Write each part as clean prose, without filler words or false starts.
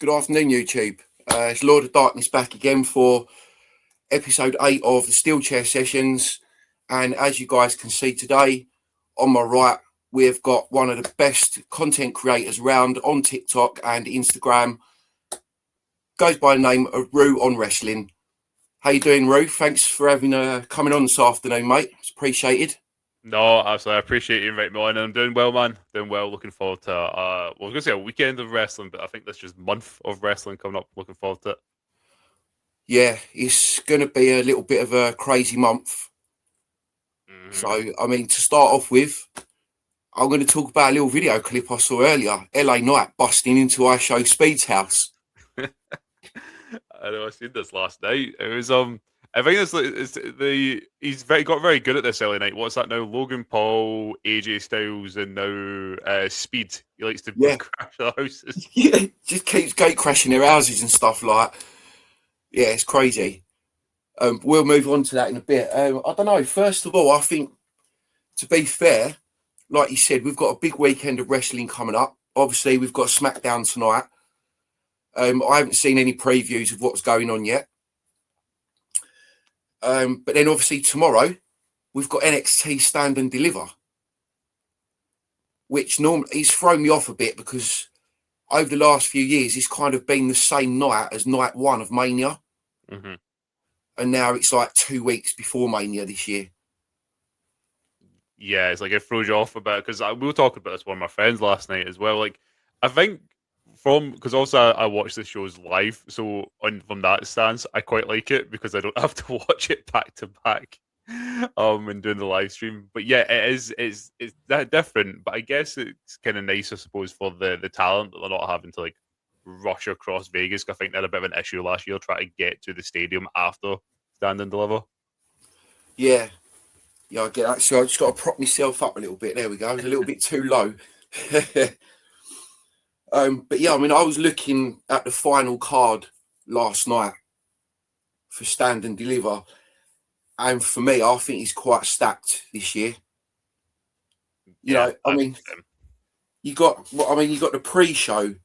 Good afternoon, YouTube. It's Lord of Darkness back again for episode 8 of the Steel Chair Sessions. And as you guys can see today, on my right, we've got one of the best content creators around on TikTok and Instagram. Goes by the name of Rue on Wrestling. How you doing, Rue? Thanks for having coming on this afternoon, mate. It's appreciated. No, absolutely. I appreciate you inviting me on. And I'm doing well, man. Doing well. Looking forward to I was going to say a weekend of wrestling, but I think that's just month of wrestling coming up. Looking forward to it. Yeah, it's going to be a little bit of a crazy month. Mm-hmm. So, I mean, to start off with, I'm going to talk about a little video clip I saw earlier. LA Knight busting into I Show Speed's house. I know. I seen this last night. It was I think he's got very good at this LA Knight. What's that now? Logan Paul, AJ Styles, and now Speed. He likes to crash the houses. Yeah, just keeps gate crashing their houses and stuff like. Yeah, it's crazy. We'll move on to that in a bit. I don't know. First of all, I think, to be fair, like you said, we've got a big weekend of wrestling coming up. Obviously, we've got SmackDown tonight. I haven't seen any previews of what's going on yet. But then obviously tomorrow, we've got NXT Stand and Deliver, which normally he's thrown me off a bit because over the last few years, it's kind of been the same night as night one of Mania. Mm-hmm. And now it's like 2 weeks before Mania this year. Yeah, it's like it throws you off a bit because we were talking about this with one of my friends last night as well. Like, I think because also I watch the shows live, so from that stance, I quite like it because I don't have to watch it back to back, and doing the live stream. But yeah, it's that different. But I guess it's kind of nice, I suppose, for the talent that they're not having to like rush across Vegas. I think they had a bit of an issue last year trying to get to the stadium after Stand and Deliver. Yeah, I get that. So I just got to prop myself up a little bit. There we go. I was a little bit too low. But yeah, I mean, I was looking at the final card last night for Stand and Deliver, and for me, I think he's quite stacked this year. You know, I mean, you got the pre-show.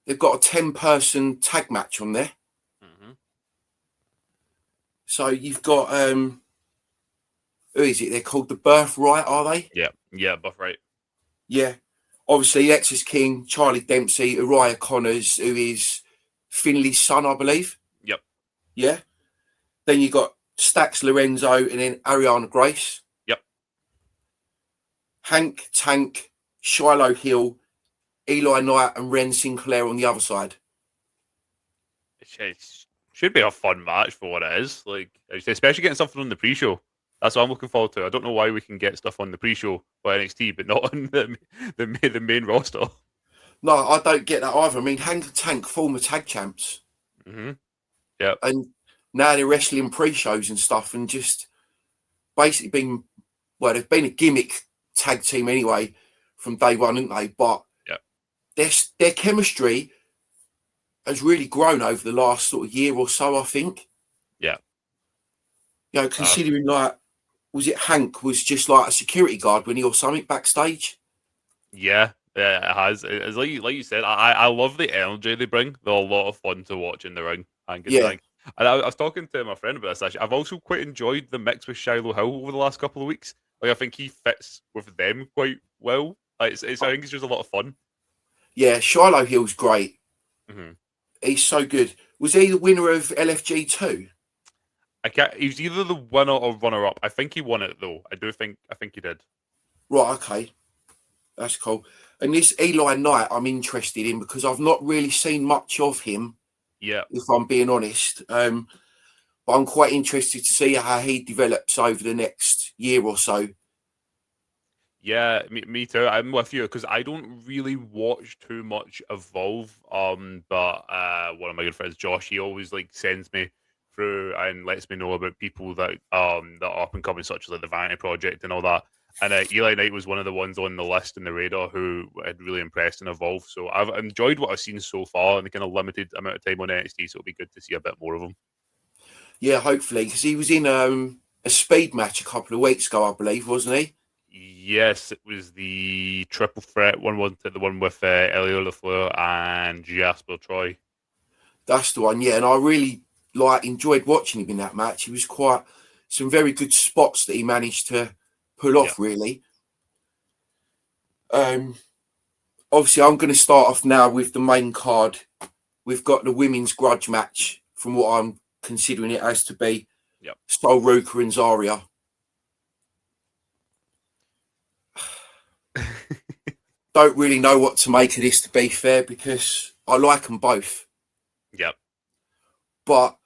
They've got a 10-person tag match on there. Mm-hmm. So you've got who is it? They're called the Birthright, are they? Yeah, Birthright. Yeah. Obviously, Lexus King, Charlie Dempsey, Uriah Connors, who is Finley's son, I believe. Yep. Yeah. Then you got Stax Lorenzo and then Ariana Grace. Yep. Hank Tank, Shiloh Hill, Eli Knight, and Ren Sinclair on the other side. It should be a fun match for what it is. Like, especially getting something on the pre-show. That's what I'm looking forward to. I don't know why we can get stuff on the pre-show by NXT, but not on the main roster. No, I don't get that either. I mean, Hank and Tank, former tag champs. Mm-hmm. Yeah. And now they're wrestling pre-shows and stuff and just basically they've been a gimmick tag team anyway from day one, haven't they? But their chemistry has really grown over the last sort of year or so, I think. Yeah. You know, considering was it Hank was just like a security guard when he or something backstage? Yeah, it has. It's like you said. I love the energy they bring. They're a lot of fun to watch in the ring. And I was talking to my friend about this. Actually, I've also quite enjoyed the mix with Shiloh Hill over the last couple of weeks. Like, I think he fits with them quite well. Like, I think it's just a lot of fun. Yeah, Shiloh Hill's great. Mm-hmm. He's so good. Was he the winner of LFG 2? He was either the winner or runner-up. I think he won it though. I think he did. Right, okay. That's cool. And this Eli Knight I'm interested in because I've not really seen much of him. Yeah. If I'm being honest. But I'm quite interested to see how he develops over the next year or so. Yeah, me too. I'm with you because I don't really watch too much Evolve. But one of my good friends, Josh, he always like sends me through and lets me know about people that are up and coming, such as like the Vanity Project and all that. And Eli Knight was one of the ones on the list in the radar who had really impressed in Evolve. So I've enjoyed what I've seen so far in the kind of limited amount of time on NXT. So it'll be good to see a bit more of him. Yeah, hopefully, because he was in a speed match a couple of weeks ago, I believe, wasn't he? Yes, it was the triple threat one, wasn't it? The one with Elio LaFleur and Jasper Troy. That's the one, yeah. And I really enjoyed watching him in that match. He was quite some very good spots that he managed to pull off, really. Obviously, I'm going to start off now with the main card. We've got the women's grudge match, from what I'm considering it as to be. Yep. Sol Ruka and Zarya. Don't really know what to make of this, to be fair, because I like them both. Yep. But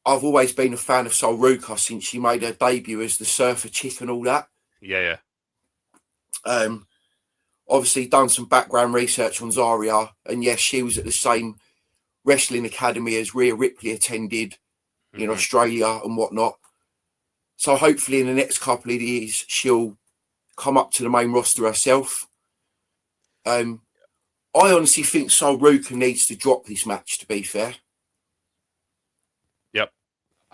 I've always been a fan of Sol Ruka since she made her debut as the Surfer Chick and all that. Yeah. Obviously done some background research on Zarya, and yes, she was at the same wrestling academy as Rhea Ripley attended in Australia and whatnot. So hopefully in the next couple of years, she'll come up to the main roster herself. I honestly think Sol Ruka needs to drop this match, to be fair. Yep.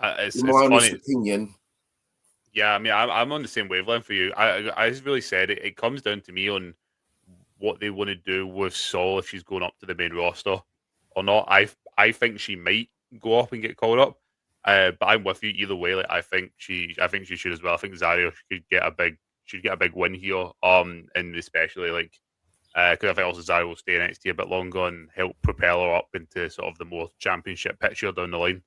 It's In my honest funny. opinion. Yeah, I mean, I'm on the same wavelength for you. I really said it comes down to me on what they want to do with Sol if she's going up to the main roster or not. I think she might go up and get called up. But I'm with you either way. Like I think she should as well. I think Zarya should get a big win here. And especially like because I think also Zarya will stay in NXT a bit longer and help propel her up into sort of the more championship picture down the line.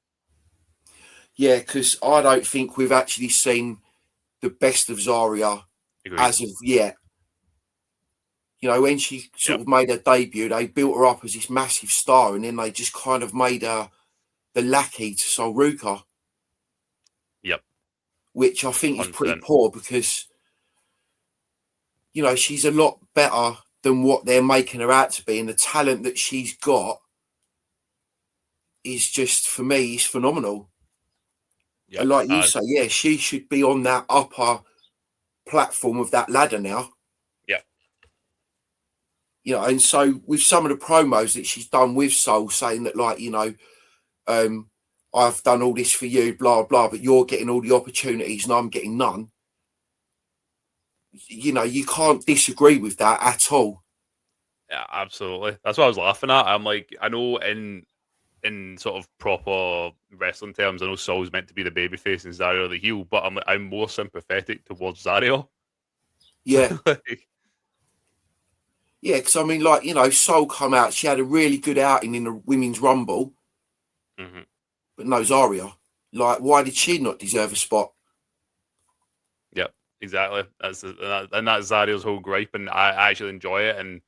Yeah, because I don't think we've actually seen the best of Zarya as of yet. You know, when she sort of made her debut, they built her up as this massive star, and then they just kind of made her the lackey to Sol Ruka. Yep. Which I think 100%. is pretty poor because, you know, she's a lot better than what they're making her out to be. And the talent that she's got is just, for me, is phenomenal. Yep. And like you say, yeah, she should be on that upper platform of that ladder now. Yeah. You know, and so with some of the promos that she's done with Sol, saying that, like, you know, I've done all this for you, blah, blah, but you're getting all the opportunities and I'm getting none. You know, you can't disagree with that at all. Yeah, absolutely. That's what I was laughing at. I'm like, I know in sort of proper wrestling terms, I know Sol's meant to be the babyface and Zarya the heel, but I'm more sympathetic towards Zarya. Yeah. Like, yeah, because I mean, like, you know, Sol come out, she had a really good outing in the Women's Rumble, but no Zarya. Like, why did she not deserve a spot? Yep, exactly. That's Zarya's whole gripe, and I actually enjoy it, and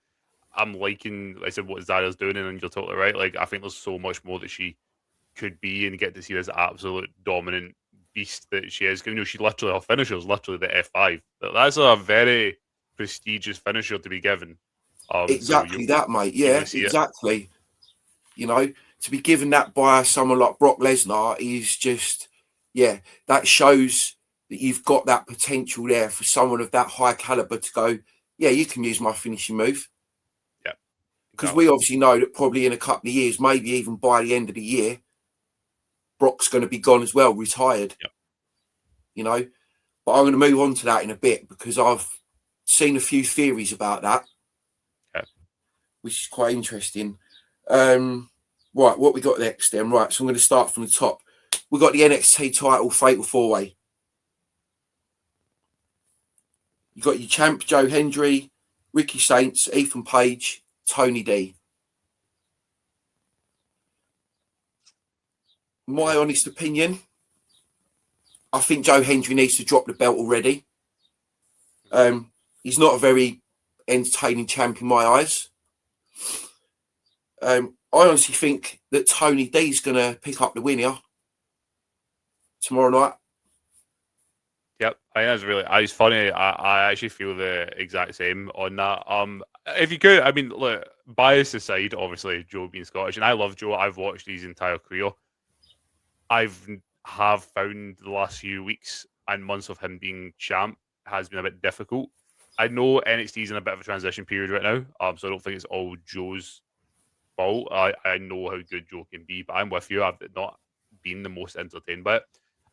I'm liking, like I said, what Zarya's doing, and you're totally right. Like, I think there's so much more that she could be, and get to see this absolute dominant beast that she is. You know, her finisher is literally the F5. That's a very prestigious finisher to be given. Exactly that, mate. Yeah, exactly. It. You know, to be given that by someone like Brock Lesnar is just, yeah, that shows that you've got that potential there for someone of that high caliber to go, yeah, you can use my finishing move. Yeah. Because we obviously know that probably in a couple of years, maybe even by the end of the year, Brock's going to be gone as well, retired. Yep. You know, but I'm going to move on to that in a bit because I've seen a few theories about that, which is quite interesting. Right, what we got next then? Right, so I'm going to start from the top. We got the NXT title Fatal 4-Way. You got your champ Joe Hendry, Ricky Saints, Ethan Page, Tony D. My honest opinion, I think Joe Hendry needs to drop the belt already. He's not a very entertaining champ in my eyes. I honestly think that Tony D is going to pick up the win here tomorrow night. Yep, I think that's really. It's funny. I actually feel the exact same on that. If you could, I mean, look, bias aside, obviously Joe being Scottish, and I love Joe. I've watched his entire career. Have found the last few weeks and months of him being champ has been a bit difficult. I know NXT is in a bit of a transition period right now, so I don't think it's all Joe's fault. I know how good Joe can be, but I'm with you. I've not been the most entertained by it.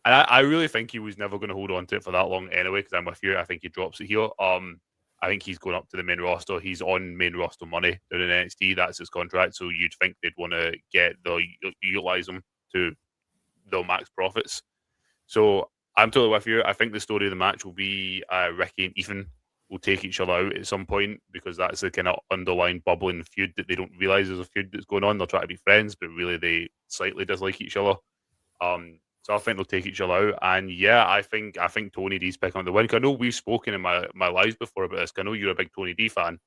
And I really think he was never going to hold on to it for that long anyway, because I'm with you. I think he drops it here. I think he's going up to the main roster. He's on main roster money down in NXT. That's his contract. So you'd think they'd want to utilize him to the max profits. So I'm totally with you. I think the story of the match will be Ricky and Ethan will take each other out at some point, because that's the kind of underlying bubbling feud that they don't realize there's a feud that's going on. They'll try to be friends, but really they slightly dislike each other. So I think they'll take each other out, and yeah, I think Tony D's picking up the win. I know we've spoken in my lives before about this. I know you're a big Tony D fan.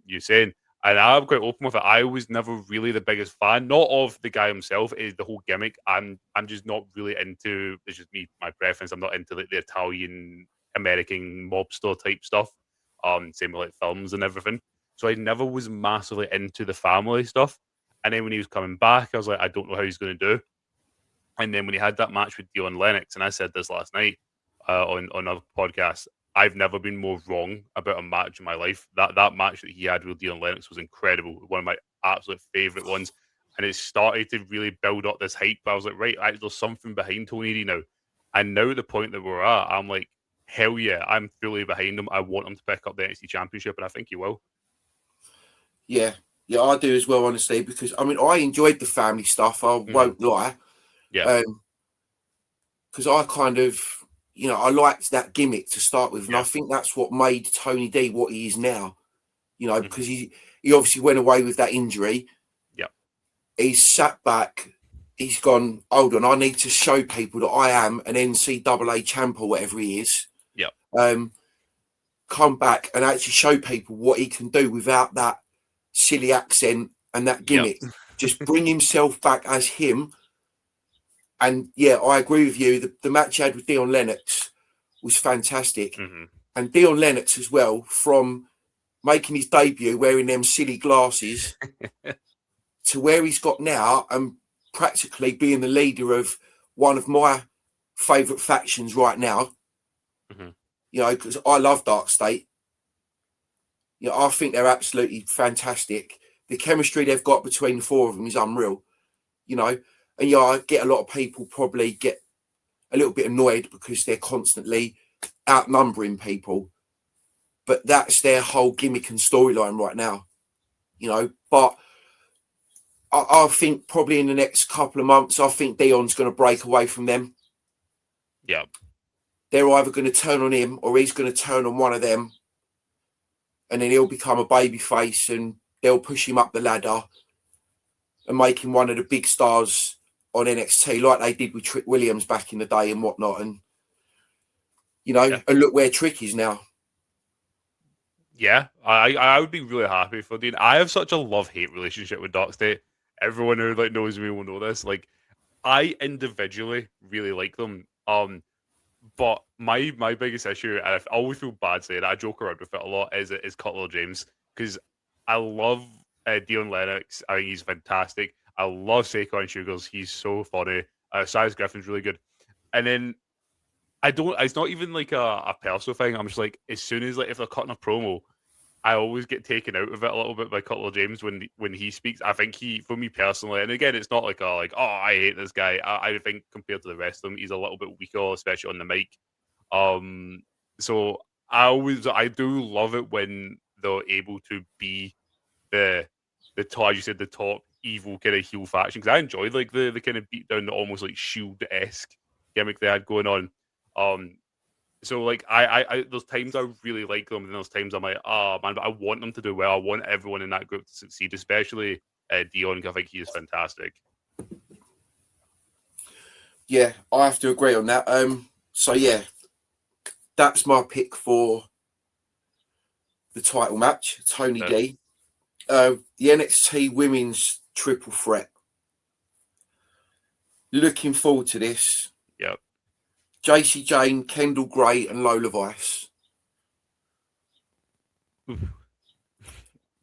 You're saying, and I'm quite open with it. I was never really the biggest fan, not of the guy himself, is the whole gimmick. I'm just not really into. It's just me, my preference. I'm not into like the Italian American mobster type stuff. Same with like films and everything. So I never was massively into the family stuff. And then when he was coming back, I was like, I don't know how he's going to do. And then when he had that match with Dion Lennox, and I said this last night on a podcast, I've never been more wrong about a match in my life. That match that he had with Dion Lennox was incredible, one of my absolute favourite ones. And it started to really build up this hype. But I was like, right, there's something behind Tony D now. And now at the point that we're at, I'm like, hell yeah, I'm fully behind him. I want him to pick up the NXT Championship, and I think he will. Yeah, I do as well, honestly, because I mean, I enjoyed the family stuff. I won't lie. Yeah. Because I kind of, I liked that gimmick to start with. And Yeah. I think that's what made Tony D what he is now, because he obviously went away with that injury. Yeah. He's sat back. He's gone, hold on, I need to show people that I am an NCAA champ or whatever he is. Yeah. Come back and actually show people what he can do without that silly accent and that gimmick. Yep. Just bring himself back as him. And yeah, I agree with you. The match he had with Dion Lennox was fantastic. And Dion Lennox as well, from making his debut wearing them silly glasses to where he's got now and practically being the leader of one of my favourite factions right now. Because I love Dark State. I think they're absolutely fantastic. The chemistry they've got between the four of them is unreal. And I get a lot of people probably get a little bit annoyed because they're constantly outnumbering people. But that's their whole gimmick and storyline right now. But I think probably in the next couple of months, I think Dion's going to break away from them. Yeah. They're either going to turn on him or he's going to turn on one of them. And then he'll become a babyface and they'll push him up the ladder and make him one of the big stars on NXT, like they did with Trick Williams back in the day and whatnot. And, and look where Trick is now. Yeah, I would be really happy for Dean. I have such a love-hate relationship with Dark State. Everyone who knows me will know this. Like, I individually really like them. But my biggest issue, and I always feel bad saying it, I joke around with it a lot, is Cutler James, because I love Dion Lennox. I think he's fantastic. I love Saquon Sugars. He's so funny. Cyrus Griffin's really good. And then it's not even like a personal thing. I'm just like, as soon as if they're cutting a promo, I always get taken out of it a little bit by Cutler James when he speaks. I think for me personally, and again, it's not like oh, I hate this guy. I think compared to the rest of them, he's a little bit weaker, especially on the mic. So I do love it when they're able to be the top, as you said, the top evil kind of heel faction, because I enjoyed like the kind of beat down, the almost like Shield-esque gimmick they had going on. So like I those times I really like them, and those times I'm like, oh man, but I want them to do well. I want everyone in that group to succeed, especially Dion. I think he is fantastic. Yeah, I have to agree on that. So yeah, that's my pick for the title match, Tony D. The NXT Women's Triple Threat. Looking forward to this. Yep. JC Jane, Kendall Gray, and Lola Vice.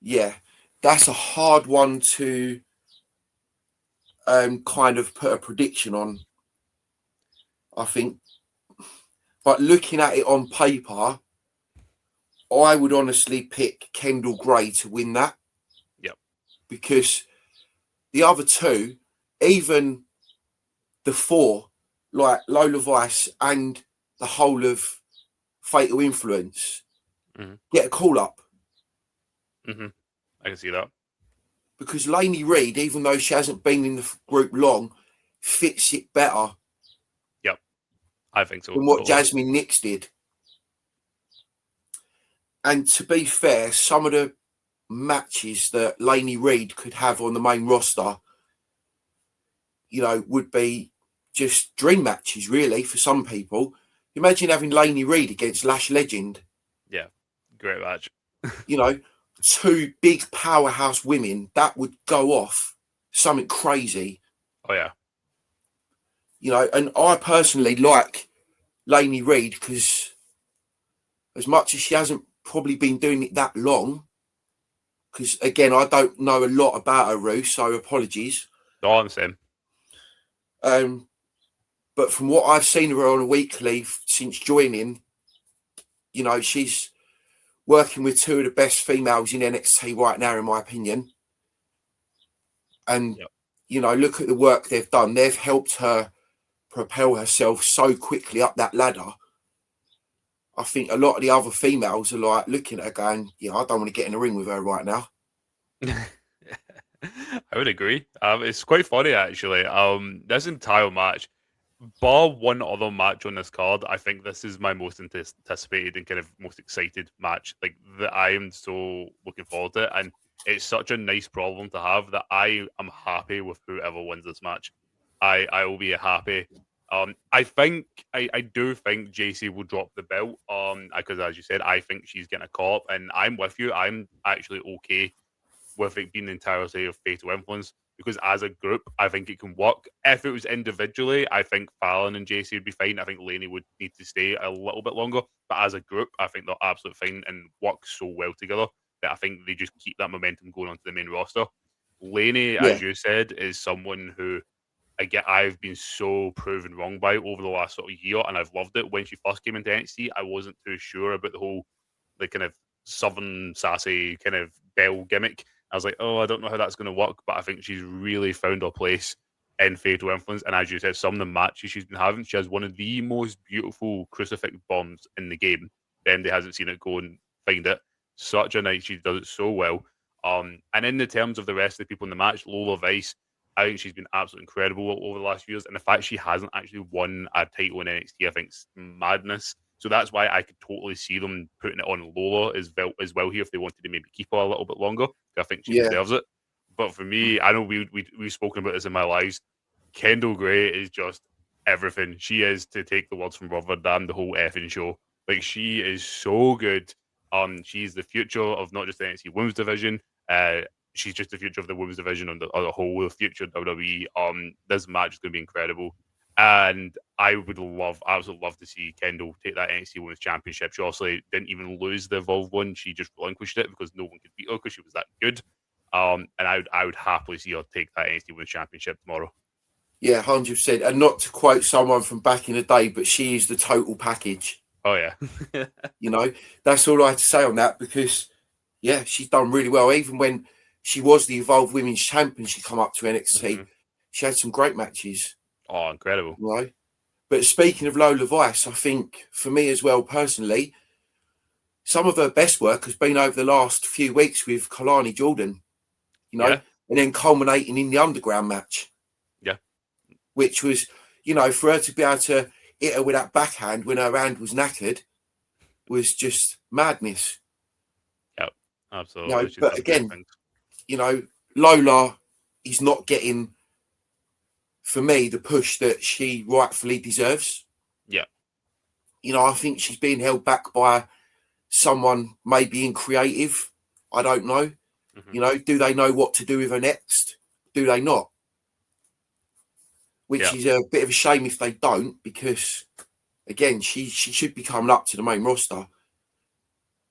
Yeah, that's a hard one to kind of put a prediction on, I think. But looking at it on paper, I would honestly pick Kendall Gray to win that. Yep. Because the other two, even the four, like Lola Vice and the whole of Fatal Influence get a call up. I can see that. Because Lainey Reed, even though she hasn't been in the group long, fits it better. Yep, I think so. Than what Jasmine Nix did. And to be fair, some of the matches that Lainey Reed could have on the main roster, you know, would be just dream matches, really, for some people. Imagine having Lainey Reed against Lash Legend. Yeah, great match. You know, two big powerhouse women, that would go off something crazy. Oh, yeah. You know, and I personally like Lainey Reed because as much as she hasn't probably been doing it that long, because again, I don't know a lot about her, Ruth, so apologies. No, I'm the same. But from what I've seen her on a weekly since joining, you know, she's working with two of the best females in NXT right now, in my opinion. And, you know, look at the work they've done. They've helped her propel herself so quickly up that ladder. I think a lot of the other females are like looking at her going, yeah, I don't want to get in the ring with her right now. I would agree. It's quite funny, actually. This entire match, bar one other match on this card, I think this is my most anticipated and kind of most excited match. Like, that I am so looking forward to it. And it's such a nice problem to have that I am happy with whoever wins this match. I will be happy. I do think JC will drop the belt. Because as you said, I think she's getting a call up, and I'm with you. I'm actually okay with it being the entirety of Fatal Influence because as a group, I think it can work. If it was individually, I think Fallon and JC would be fine. I think Laney would need to stay a little bit longer, but as a group, I think they're absolutely fine and work so well together that I think they just keep that momentum going onto the main roster. Laney, as you said, is someone who I've been so proven wrong by over the last sort of year, and I've loved it. When she first came into NXT, I wasn't too sure about the kind of southern sassy kind of bell gimmick. I was like, oh, I don't know how that's going to work, but I think she's really found her place in Fatal Influence. And as you said, some of the matches she's been having, she has one of the most beautiful crucifix bombs in the game. Anybody hasn't seen it, go and find it. Such a night, she does it so well. And in the terms of the rest of the people in the match, Lola Vice, I think she's been absolutely incredible over the last years. And the fact she hasn't actually won a title in NXT, I think, is madness. So that's why I could totally see them putting it on Lola as well here if they wanted to maybe keep her a little bit longer. I think she deserves it. But for me, I know we've spoken about this in my lives. Kendall Gray is just everything. She is, to take the words from Rutherford, the whole effing show. Like, she is so good. She's the future of not just the NXT Women's Division. She's just the future of the Women's Division on the whole, the future of WWE. This match is going to be incredible. And I would absolutely love to see Kendall take that NXT Women's Championship. She obviously didn't even lose the Evolve one. She just relinquished it because no one could beat her because she was that good. And I would happily see her take that NXT Women's Championship tomorrow. Yeah, 100%. And not to quote someone from back in the day, but she is the total package. Oh, yeah. You know, that's all I have to say on that because, yeah, she's done really well. Even when she was the Evolve Women's Champion, she come up to NXT. She had some great matches. Oh, incredible. Right. But speaking of Lola Vice, I think for me as well, personally, some of her best work has been over the last few weeks with Kalani Jordan, you know, and then culminating in the Underground match. Yeah. Which was, you know, for her to be able to hit her with that backhand when her hand was knackered was just madness. Yep, absolutely. You know, but again, you know, Lola is not getting, for me, the push that she rightfully deserves. Yeah. You know, I think she's being held back by someone maybe in creative. I don't know. You know, do they know what to do with her next? Do they not? Which is a bit of a shame if they don't, because, again, she should be coming up to the main roster.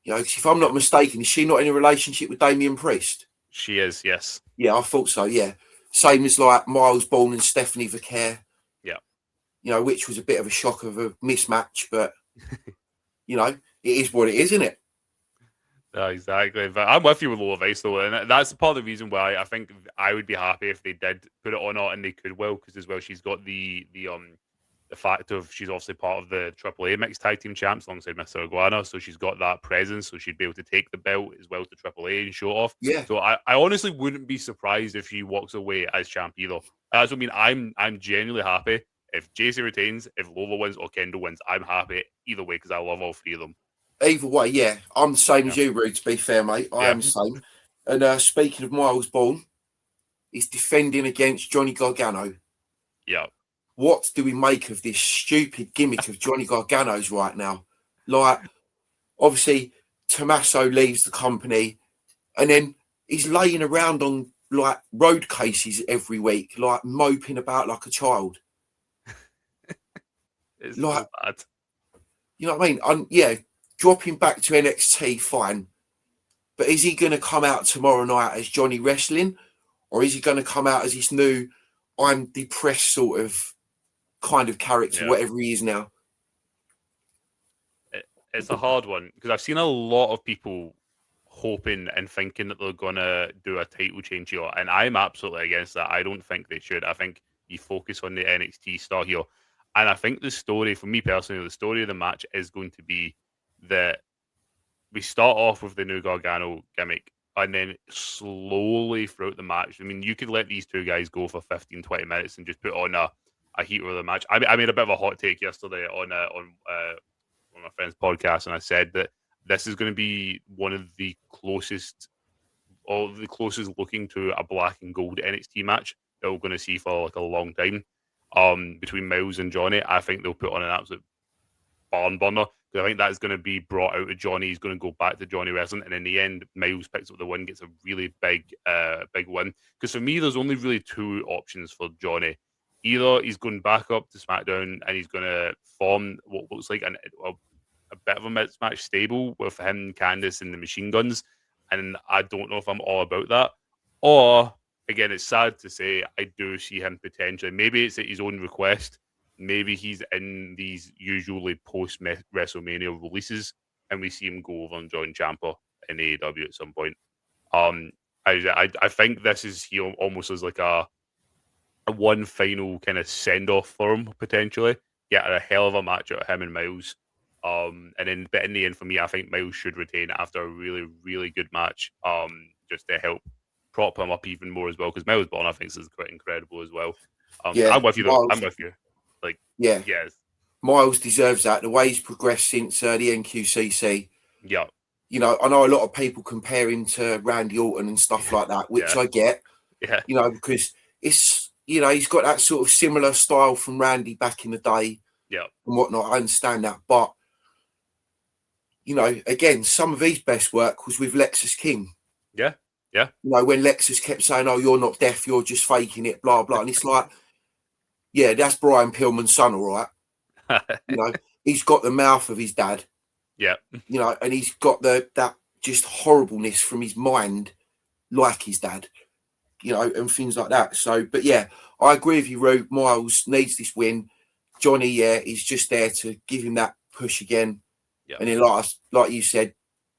You know, if I'm not mistaken, is she not in a relationship with Damian Priest? She is, yes. Yeah, I thought so, yeah. Same as like Miles Bourne and Stephanie Vicaire. Yeah. You know, which was a bit of a shock of a mismatch, but, you know, it is what it is, isn't it? Exactly. But I'm with you with Lola Vice, though. And that's part of the reason why I think I would be happy if they did put it on her, and they could well, because as well, she's got the the fact of she's obviously part of the AAA mixed tag team champs alongside Mr. Iguana, so she's got that presence, so she'd be able to take the belt as well to AAA and show it off. Yeah. So I honestly wouldn't be surprised if she walks away as champ either. That's what I mean. I'm genuinely happy if JC retains, if Lola wins or Kendall wins. I'm happy either way because I love all three of them. Either way, yeah. I'm the same as Yeah. you, Rude, to be fair, mate. I Yeah. am the same. And speaking of Miles Bourne, he's defending against Johnny Gargano. Yeah. What do we make of this stupid gimmick of Johnny Gargano's right now? Like, obviously, Tommaso leaves the company and then he's laying around on like road cases every week, like moping about like a child. It's like, so bad. You know what I mean? Yeah, dropping back to NXT, fine. But is he going to come out tomorrow night as Johnny Wrestling? Or is he going to come out as this new, I'm depressed sort of kind of character, whatever he is now? It's a hard one because I've seen a lot of people hoping and thinking that they're going to do a title change here. And I'm absolutely against that. I don't think they should. I think you focus on the NXT star here. And I think the story, for me personally, the story of the match is going to be that we start off with the new Gargano gimmick and then slowly throughout the match. I mean, you could let these two guys go for 15, 20 minutes and just put on a heater of the match. I made a bit of a hot take yesterday on my friend's podcast, and I said that this is going to be one of the closest looking to a black and gold NXT match that we're going to see for like a long time. Between Miles and Johnny, I think they'll put on an absolute barn burner. I think that's going to be brought out of Johnny. He's going to go back to Johnny Wrestling, and in the end, Miles picks up the win, gets a really big win. Because for me, there's only really two options for Johnny. Either he's going back up to SmackDown and he's going to form what looks like a bit of a mismatch stable with him, Candice, and the Machine Guns, and I don't know if I'm all about that. Or again, it's sad to say, I do see him potentially. Maybe it's at his own request. Maybe he's in these usually post WrestleMania releases, and we see him go over and join Ciampa in AEW at some point. I think this is here almost as like a one final kind of send off for him potentially. Get a hell of a match out of him and Miles. But in the end, for me, I think Miles should retain after a really, really good match. Just to help prop him up even more as well, because Miles Bourne, I think, is quite incredible as well. I'm with you though. Miles, I'm with you. Like, yes, Miles deserves that. The way he's progressed since the NQCC. Yeah. You know, I know a lot of people compare him to Randy Orton and stuff like that, which I get. Yeah. You know, because it's, you know, he's got that sort of similar style from Randy back in the day. Yeah. And whatnot. I understand that. But, you know, again, some of his best work was with Lexus King. Yeah. Yeah. You know, when Lexus kept saying, oh, you're not deaf, you're just faking it, blah, blah. And it's like, yeah, that's Brian Pillman's son, all right. You know, he's got the mouth of his dad. Yeah. You know, and he's got that just horribleness from his mind, like his dad, you know, and things like that. So, but yeah, I agree with you, Ru. Miles needs this win. Johnny, yeah, he's just there to give him that push again. Yeah. And then, like you said,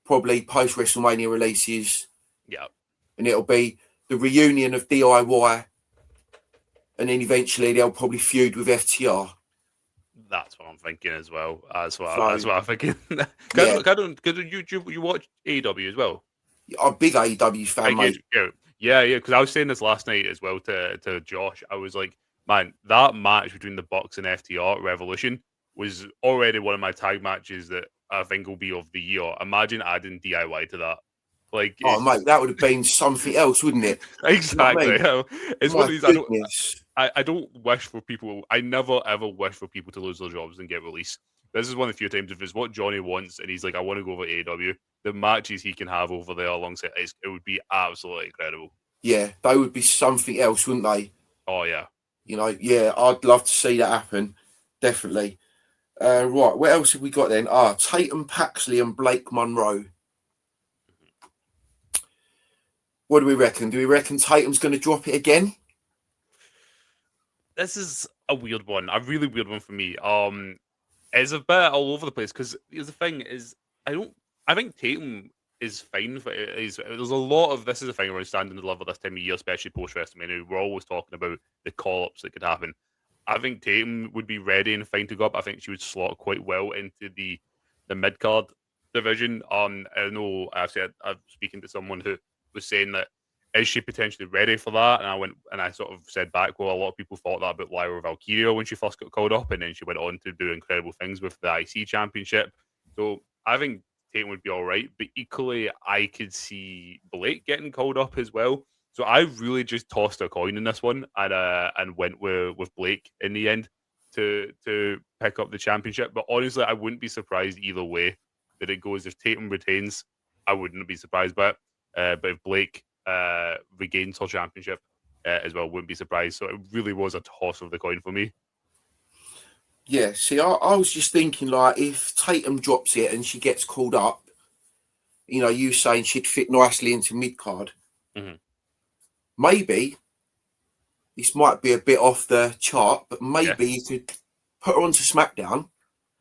probably post WrestleMania releases. Yeah. And it'll be the reunion of DIY. And then eventually they'll probably feud with FTR. That's what I'm thinking as well. That's what I'm thinking. You watch AEW as well? I'm a big AEW fan, mate. Yeah, because I was saying this last night as well to Josh. I was like, man, that match between the Bucks and FTR Revolution was already one of my tag matches that I think will be of the year. Imagine adding DIY to that. Like, mate, that would have been something else, wouldn't it? Exactly. You know I mean? It's one of these. I don't wish for people. I never ever wish for people to lose their jobs and get released. This is one of the few times if it's what Johnny wants and he's like, I want to go over AEW. The matches he can have over there alongside it would be absolutely incredible. Yeah, they would be something else, wouldn't they? Oh yeah. You know, yeah, I'd love to see that happen. Definitely. Right, what else have we got then? Tatum Paxley and Blake Monroe. What do we reckon? Do we reckon Tatum's going to drop it again? This is a weird one, a really weird one for me. It's a bit all over the place because the thing is, I think Tatum is fine. There's a lot of this is a thing around standing in the level this time of year, especially post WrestleMania. We're always talking about the call ups that could happen. I think Tatum would be ready and fine to go up. I think she would slot quite well into the mid card division. I know I'm speaking to someone who was saying that is she potentially ready for that? And I sort of said back, well, a lot of people thought that about Lyra Valkyria when she first got called up, and then she went on to do incredible things with the IC championship. So I think Tatum would be all right, but equally, I could see Blake getting called up as well. So I really just tossed a coin in this one and went with Blake in the end to pick up the championship. But honestly, I wouldn't be surprised either way that it goes. If Tatum retains, I wouldn't be surprised by it. But if Blake regains her championship as well, wouldn't be surprised. So it really was a toss of the coin for me. Yeah, see, I was just thinking, like, if Tatum drops it and she gets called up, you know, you saying she'd fit nicely into mid-card, maybe this might be a bit off the chart, but maybe you could put her onto SmackDown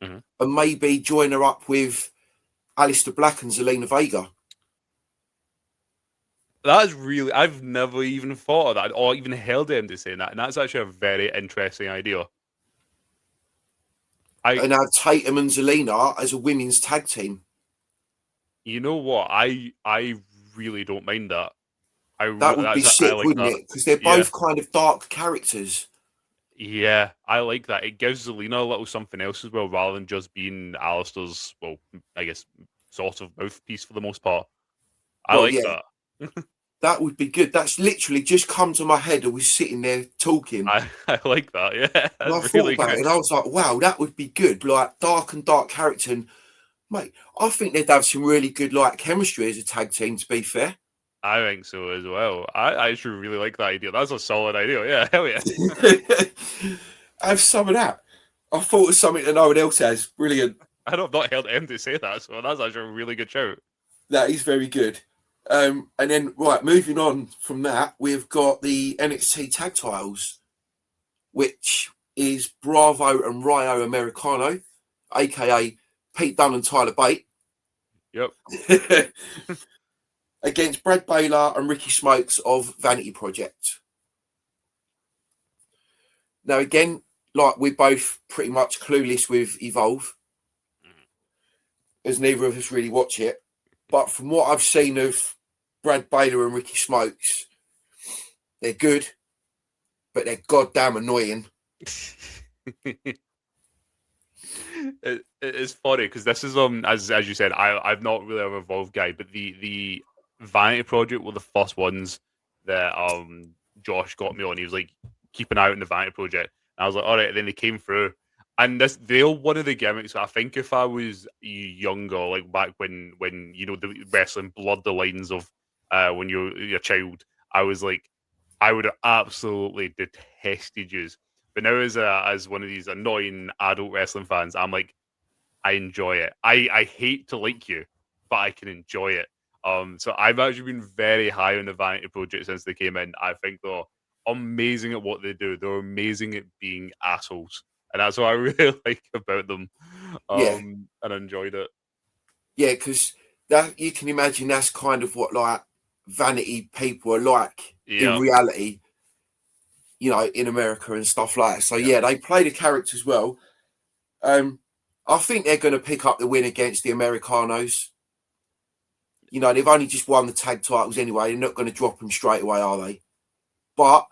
and maybe join her up with Aleister Black and Zelina Vega. That is really, I've never even thought of that or even heard them saying that. And that's actually a very interesting idea. And have Tatum and Zelina as a women's tag team. You know what? I really don't mind that. That would be sick, wouldn't it? Because they're both kind of dark characters. Yeah, I like that. It gives Zelina a little something else as well, rather than just being Alistair's, well, I guess, sort of mouthpiece for the most part. I like that. That would be good. That's literally just come to my head. I was sitting there talking. I like that, yeah. And I thought about it and I was like, wow, that would be good. Like, dark character. And, mate, I think they'd have some really good, like, chemistry as a tag team, to be fair. I think so as well. I actually really like that idea. That's a solid idea. Yeah, hell yeah. Have some of that. I thought of something that no one else has. Brilliant. I've not heard him to say that, so that's actually a really good shout. That is very good. And then, right, moving on from that, we've got the NXT tag titles, which is Bravo and Rayo Americano, a.k.a. Pete Dunne and Tyler Bate. Yep. Against Brad Baylor and Ricky Smokes of Vanity Project. Now, again, like, we're both pretty much clueless with Evolve, as neither of us really watch it. But from what I've seen of Brad Baylor and Ricky Smokes, they're good, but they're goddamn annoying. It's funny because this is as you said, I've not really an Evolve guy, but the Vanity Project were the first ones that Josh got me on. He was like, keep an eye out on the Vanity Project. And I was like, all right. And then they came through. And they're one of the gimmicks. I think if I was younger, like back when you know the wrestling blurred the lines of when you're a child, I was like, I would have absolutely detested you. But now as one of these annoying adult wrestling fans, I'm like, I enjoy it. I hate to like you, but I can enjoy it. So I've actually been very high on the Vanity Project since they came in. I think they're amazing at what they do. They're amazing at being assholes. And that's what I really like about them. And I enjoyed it. Yeah, because that you can imagine that's kind of what like vanity people are like in reality, you know, in America and stuff like that. So yeah, they play the characters well. I think they're going to pick up the win against the Americanos. You know, they've only just won the tag titles anyway. They're not going to drop them straight away, are they? But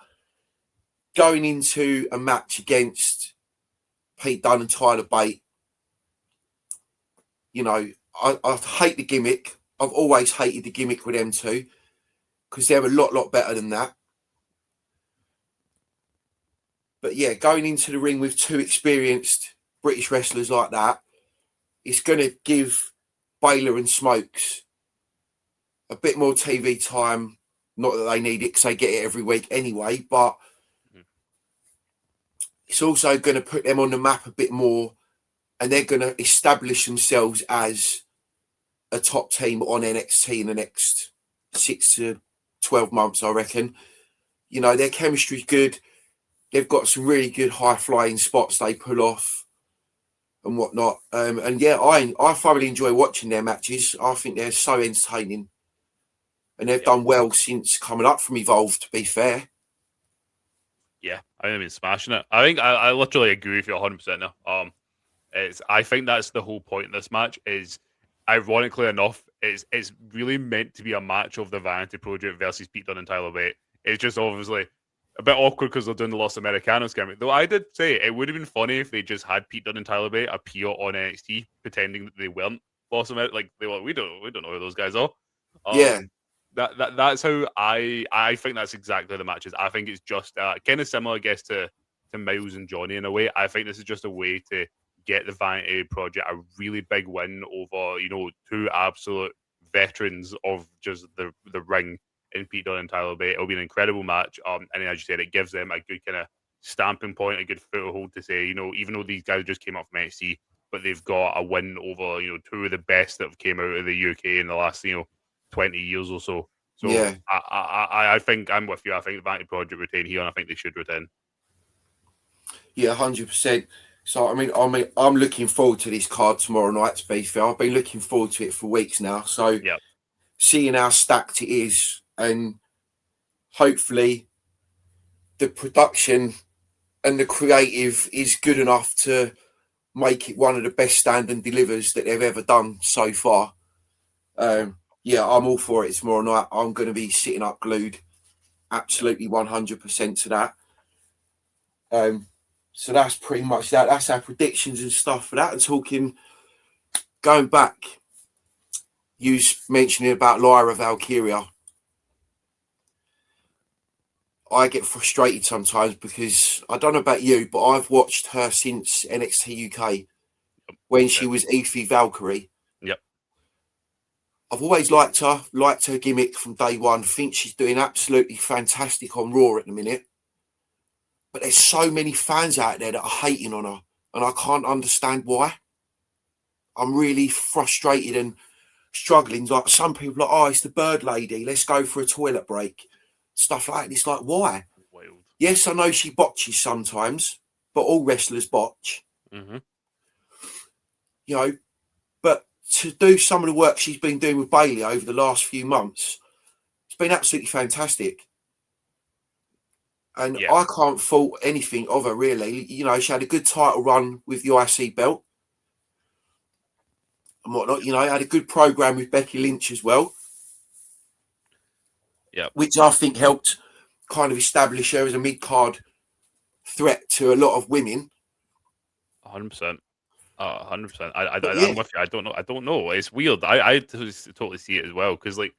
going into a match against Pete Dunne and Tyler Bate, you know, I hate the gimmick. I've always hated the gimmick with them two because they're a lot better than that. But yeah, going into the ring with two experienced British wrestlers like that, it's going to give Baylor and Smokes a bit more TV time. Not that they need it because they get it every week anyway, but it's also going to put them on the map a bit more, and they're going to establish themselves as a top team on NXT in the next 6 to 12 months, I reckon. You know, their chemistry's good. They've got some really good high-flying spots they pull off and whatnot. And yeah, I thoroughly enjoy watching their matches. I think they're so entertaining. And they've done well since coming up from Evolve, to be fair. Yeah, I think I've been smashing it. I think I literally agree with you 100% now. I think that's the whole point of this match. Is ironically enough, it's really meant to be a match of the Vanity Project versus Pete Dunne and Tyler Bate. It's just obviously a bit awkward because they're doing the Los Americanos gimmick. Though I did say it would have been funny if they just had Pete Dunne and Tyler Bate appear on NXT pretending that they weren't Los Americanos. Like they were, we don't know who those guys are. Yeah, That's how I think that's exactly the matches. I think it's just kind of similar, I guess, to Miles and Johnny in a way. I think this is just a way to get the Vanity Project a really big win over, two absolute veterans of just the ring in Pete Dunne and Tyler Bate. It'll be an incredible match. And then, as you said, it gives them a good kind of stamping point, a good foothold to say, even though these guys just came up from NXT, but they've got a win over, two of the best that have came out of the UK in the last, 20 years or so. So yeah, I think I'm with you. I think the Vanity Project retain here, and I think they should retain. yeah, 100%. So I'm looking forward to this card tomorrow night. To be fair, I've been looking forward to it for weeks now. So Yeah. seeing how stacked it is, and hopefully the production and the creative is good enough to make it one of the best stand and delivers that they've ever done so far. Yeah, I'm all for it tomorrow night. I'm going to be sitting up glued, absolutely 100% to that. So that's pretty much that. That's our predictions and stuff for that. And going back, you mentioning about Lyra Valkyria. I get frustrated sometimes because I don't know about you, but I've watched her since NXT UK when she was Aoife Valkyrie. Yep. I've always liked her gimmick from day one. Think she's doing absolutely fantastic on Raw at the minute. But there's so many fans out there that are hating on her, and I can't understand why. I'm really frustrated and struggling. Like some people are like, oh, it's the bird lady. Let's go for a toilet break. Stuff like that. It's like, why? Wild. Yes, I know she botches sometimes, but all wrestlers botch. Mm-hmm. But to do some of the work she's been doing with Bayley over the last few months, it's been absolutely fantastic. And I can't fault anything of her, really. She had a good title run with the IC belt and whatnot. Had a good program with Becky Lynch as well. Yeah. Which I think helped kind of establish her as a mid-card threat to a lot of women. 100%. 100%. I'm with you. I don't know. It's weird. I totally see it as well because, like,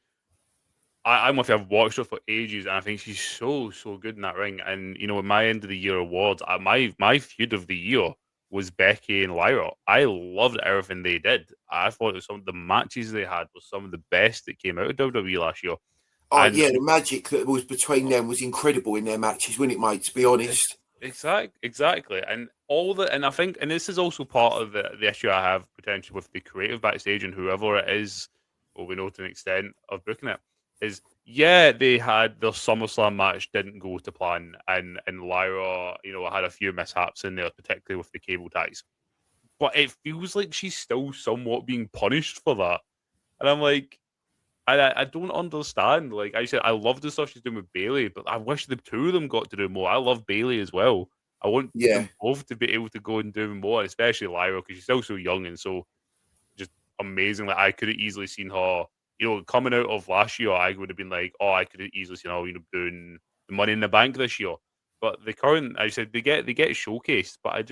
I'm with you. I've watched her for ages, and I think she's so good in that ring. And in my end of the year awards, my feud of the year was Becky and Lyra. I loved everything they did. I thought some of the matches they had were some of the best that came out of WWE last year. Oh, yeah, the magic that was between them was incredible in their matches, wasn't it, mate, to be honest? Exactly. And I think, and this is also part of the issue I have potentially with the creative backstage and whoever it is, or we know to an extent of booking it, is, they had their SummerSlam match didn't go to plan, and Lyra, had a few mishaps in there, particularly with the cable ties. But it feels like she's still somewhat being punished for that. And I'm like, I don't understand. Like I said, I love the stuff she's doing with Bayley, but I wish the two of them got to do more. I love Bayley as well. I want them both to be able to go and do more, especially Lyra, because she's still so young and so just amazing. Like I could have easily seen her, coming out of last year, I would have been like, oh, I could have easily seen her, doing the Money in the Bank this year. But the current, I said, they get showcased, but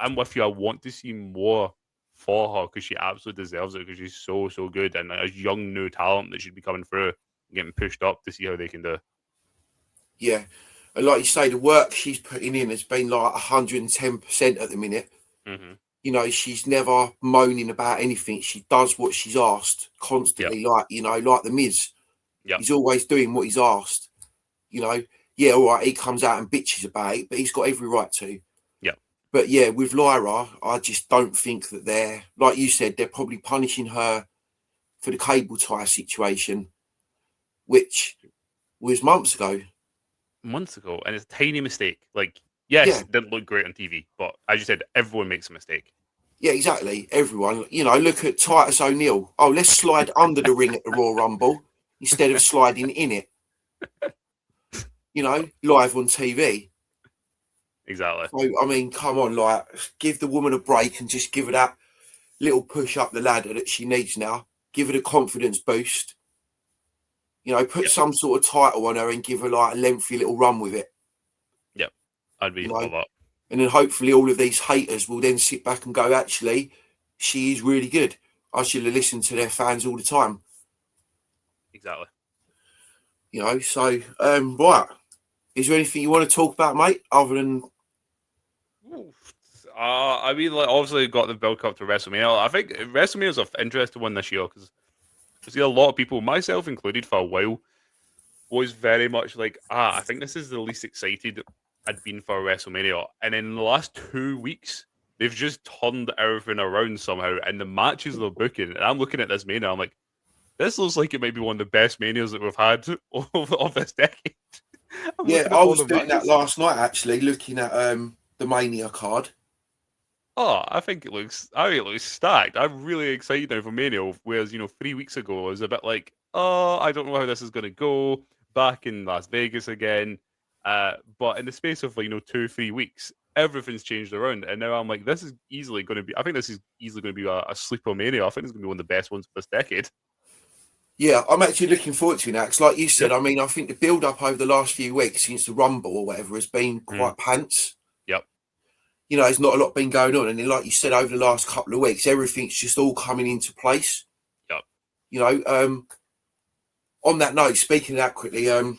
I'm with you. I want to see more for her because she absolutely deserves it because she's so good and a young new talent that should be coming through and getting pushed up to see how they can do. Yeah, and like you say, the work she's putting in has been like 110% at the minute. Mm-hmm. She's never moaning about anything. She does what she's asked constantly. Like the Miz. He's always doing what he's asked. Yeah, all right, he comes out and bitches about it, but he's got every right to. But yeah, with Lyra, I just don't think that they're, like you said, they're probably punishing her for the cable tie situation, which was months ago. And it's a tiny mistake. Like, yes, it didn't look great on TV, but as you said, everyone makes a mistake. Yeah, exactly. Everyone. Look at Titus O'Neil. Oh, let's slide under the ring at the Royal Rumble instead of sliding in it. live on TV. Exactly. So, I mean, come on, like, give the woman a break and just give her that little push up the ladder that she needs now. Give her the confidence boost. Put some sort of title on her and give her like a lengthy little run with it. Yep. I'd be for that. And then hopefully all of these haters will then sit back and go, actually, she is really good. I should have listened to their fans all the time. Exactly. So, right. Is there anything you want to talk about, mate, other than... I mean, like, obviously got the build up to WrestleMania. I think WrestleMania is an interesting one this year because I see a lot of people, myself included, for a while, was very much like, I think this is the least excited I'd been for WrestleMania. And in the last 2 weeks, they've just turned everything around somehow. And the matches they're booking, and I'm looking at this Mania, I'm like, this looks like it might be one of the best Manias that we've had of this decade. I was doing that last night, actually, looking at the Mania card. Oh, I think it looks stacked. I'm really excited now for Mania, whereas, 3 weeks ago, I was a bit like, I don't know how this is going to go. Back in Las Vegas again. But in the space of, 2-3 weeks, everything's changed around. And now I'm like, I think this is easily going to be a sleeper Mania. I think it's going to be one of the best ones of this decade. Yeah, I'm actually looking forward to that. Because like you said, I mean, I think the build-up over the last few weeks since the Rumble or whatever has been quite pants. Yep. There's not a lot been going on. And then, like you said, over the last couple of weeks, everything's just all coming into place. Yep. On that note, speaking of that quickly, I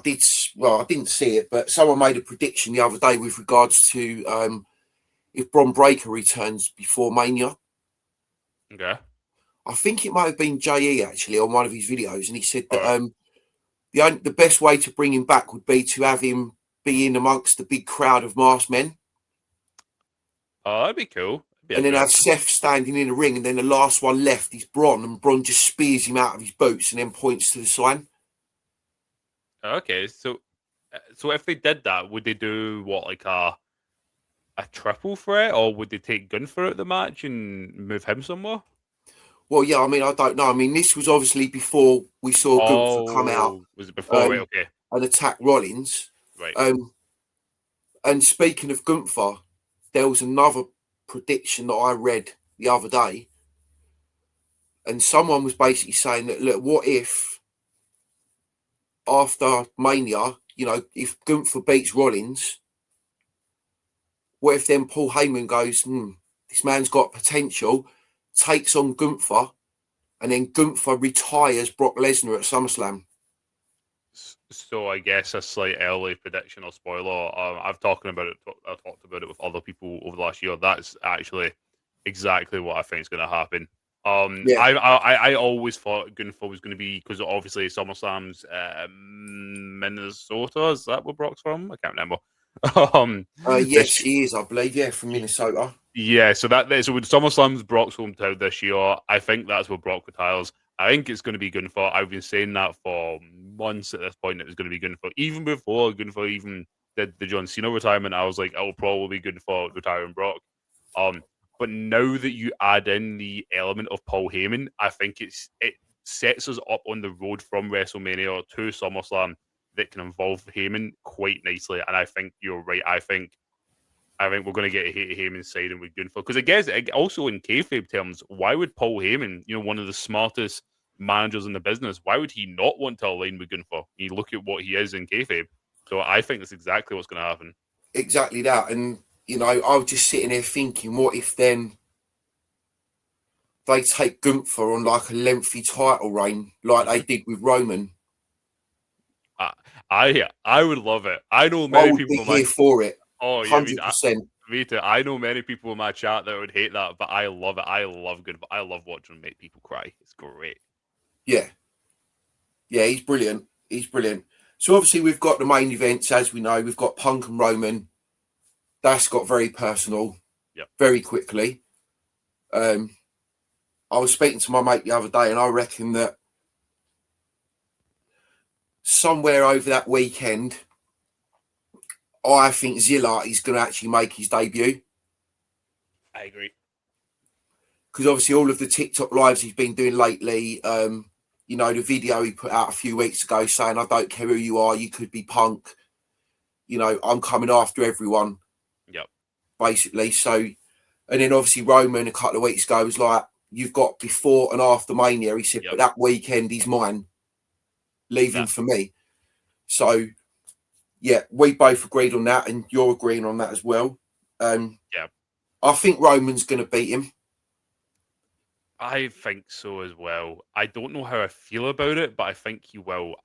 didn't see it, but someone made a prediction the other day with regards to if Bron Breakker returns before Mania. Okay. I think it might have been JE actually on one of his videos, and he said that the best way to bring him back would be to have him be in amongst the big crowd of masked men. Oh, that'd be cool. And then have Seth standing in the ring, and then the last one left is Bron, and Bron just spears him out of his boots and then points to the sign. Okay, so if they did that, would they do what, like a triple threat, or would they take Gunther out the match and move him somewhere? Well, yeah, I mean, I don't know. I mean, this was obviously before we saw Gunther come out. Was it before? Right, okay. And attack Rollins. Right. And speaking of Gunther, there was another prediction that I read the other day, and someone was basically saying that, look, what if after Mania, if Gunther beats Rollins, what if then Paul Heyman goes, this man's got potential, takes on Gunther, and then Gunther retires Brock Lesnar at SummerSlam? So I guess a slight early prediction or spoiler. I've talked about it with other people over the last year. That's actually exactly what I think is going to happen. I always thought Gunther was going to be, because obviously SummerSlam's Minnesota. Is that where Brock's from? I can't remember. Yes, he is, I believe. Yeah, from Minnesota. Yeah, so with SummerSlam's Brock's hometown this year, I think that's where Brock retires. I think it's going to be Gunther. I've been saying that for months at this point. It was going to be Gunther. Even before Gunther even did the John Cena retirement, I was like, it'll probably be Gunther retiring Brock. But now that you add in the element of Paul Heyman, I think it sets us up on the road from WrestleMania to SummerSlam that can involve Heyman quite nicely. And I think you're right. I think we're going to get a Heyman siding with Gunther. Because I guess also in kayfabe terms, why would Paul Heyman, one of the smartest managers in the business, why would he not want to align with Gunther? You look at what he is in kayfabe. So I think that's exactly what's going to happen. Exactly that. And, I was just sitting there thinking, what if then they take Gunther on like a lengthy title reign like they did with Roman? I would love it. I know many people be here for it. Oh, yeah, 100%. Me too. I know many people in my chat that would hate that, but I love it. I love Gunther. I love watching him make people cry. It's great. Yeah. Yeah, he's brilliant. So obviously we've got the main events, as we know. We've got Punk and Roman. That's got very personal very quickly. I was speaking to my mate the other day, and I reckon that somewhere over that weekend, I think Zilla is going to actually make his debut. I agree. Because obviously all of the TikTok lives he's been doing lately, You know, the video he put out a few weeks ago saying, I don't care who you are, you could be Punk. You know, I'm coming after everyone. Yep. Basically. So, and then obviously Roman a couple of weeks ago was like, you've got before and after Mania. He said, but that weekend is mine. Leave him for me. So, yeah, we both agreed on that, and you're agreeing on that as well. I think Roman's going to beat him. I think so as well. I don't know how I feel about it, but I think he will.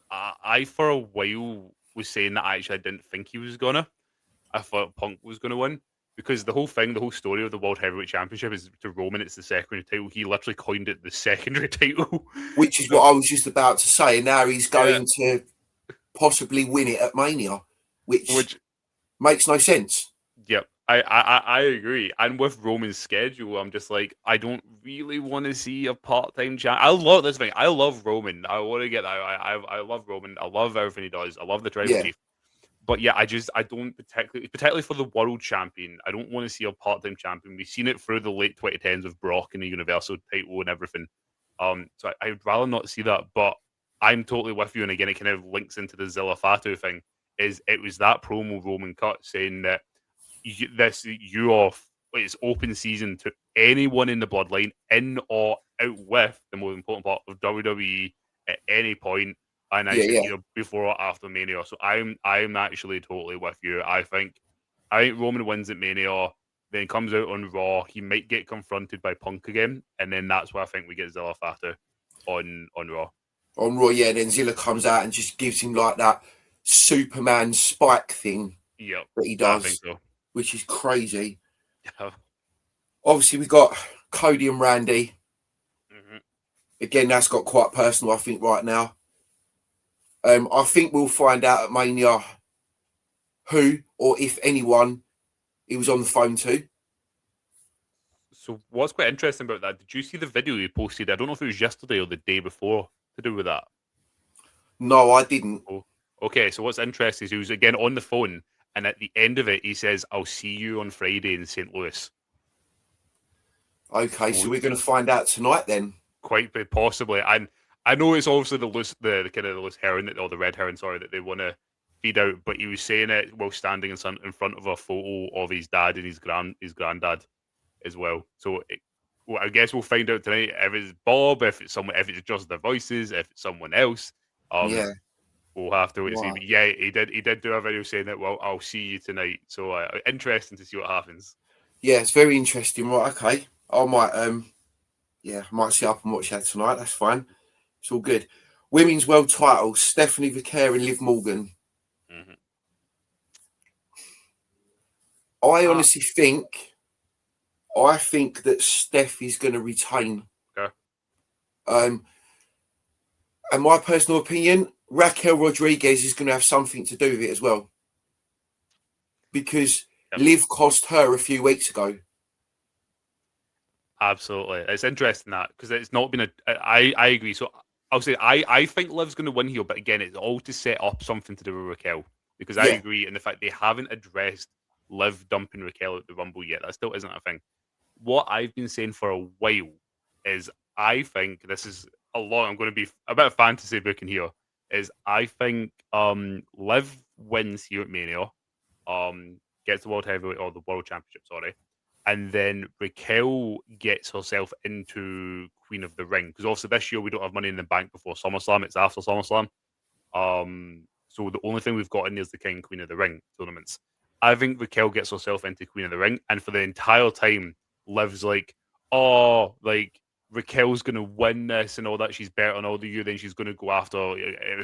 I for a while was saying that actually I didn't think he was gonna. I thought Punk was gonna win because the whole story of the World Heavyweight Championship is to Roman. It's the secondary title. He literally coined it the secondary title, which is what I was just about to say. And now he's going to possibly win it at Mania, which makes no sense. Yep. I agree. And with Roman's schedule, I'm just like, I don't really want to see a part-time champ. I love this thing. I love Roman. I want to get that. I love Roman. I love everything he does. I love the tribal chief. But yeah, I don't particularly for the world champion, I don't want to see a part-time champion. We've seen it through the late 2010s with Brock and the Universal title and everything. So I'd rather not see that. But I'm totally with you. And again, it kind of links into the Zilla Fatu thing. It was that promo Roman cut saying that it's open season to anyone in the bloodline, in or out with the most important part of WWE at any point, and I said either before or after Mania. So I'm actually totally with you. I think Roman wins at Mania, then comes out on Raw. He might get confronted by Punk again, and then that's why I think we get Zilla Fatu on Raw. On Raw, yeah. Then Zilla comes out and just gives him like that Superman spike thing that he does. I think so. Which is crazy. Yeah. Obviously, we got Cody and Randy. Mm-hmm. Again, that's got quite personal, I think, right now. I think we'll find out at Mania who or if anyone he was on the phone to. So what's quite interesting about that, did you see the video he posted? I don't know if it was yesterday or the day before to do with that. No, I didn't. Oh, okay, so what's interesting is he was again on the phone, and at the end of it, he says, I'll see you on Friday in St. Louis. Okay, so we're going to find out tonight then. Quite possibly. And I know it's obviously the kind of the loose herring, or the red herring, sorry, that they want to feed out, but he was saying it while standing in front of a photo of his dad and his granddad as well. So I guess we'll find out tonight if it's Bob, if it's just their voices, if it's someone else. We'll have to wait and see. But yeah, he did do a video saying that, well, I'll see you tonight. So interesting to see what happens. Yeah, it's very interesting. Right, okay. I might sit up and watch that tonight. That's fine. It's all good. Women's world title, Stephanie Vicaire and Liv Morgan. Mm-hmm. I honestly think that Steph is going to retain. Okay. And my personal opinion, Raquel Rodriguez is going to have something to do with it as well. Because Liv cost her a few weeks ago. Absolutely. It's interesting that, because it's not been I agree. So I'll say I think Liv's going to win here, but again, it's all to set up something to do with Raquel. Because I agree in the fact they haven't addressed Liv dumping Raquel at the Rumble yet. That still isn't a thing. What I've been saying for a while is I think this is I'm going to be a bit of fantasy booking here, is I think Liv wins here at Mania, gets the World Heavyweight or the World Championship, sorry, and then Raquel gets herself into Queen of the Ring, because obviously this year we don't have Money in the Bank before SummerSlam, it's after SummerSlam. So the only thing we've got in there is the King Queen of the Ring tournaments. I think Raquel gets herself into Queen of the Ring, and for the entire time, Liv's like, oh, like, Raquel's going to win this and all that. She's better than all of you. Then she's going to go after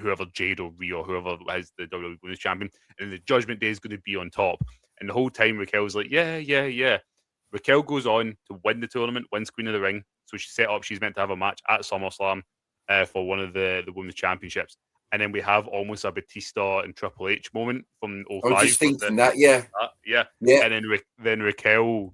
whoever, Jade or Rhea or whoever is the WWE Women's Champion. And the Judgment Day is going to be on top. And the whole time, Raquel's like, yeah. Raquel goes on to win the tournament, wins Queen of the Ring. So she's set up. She's meant to have a match at SummerSlam for one of the Women's Championships. And then we have almost a Batista and Triple H moment from 05. I was just thinking that, yeah. And then Raquel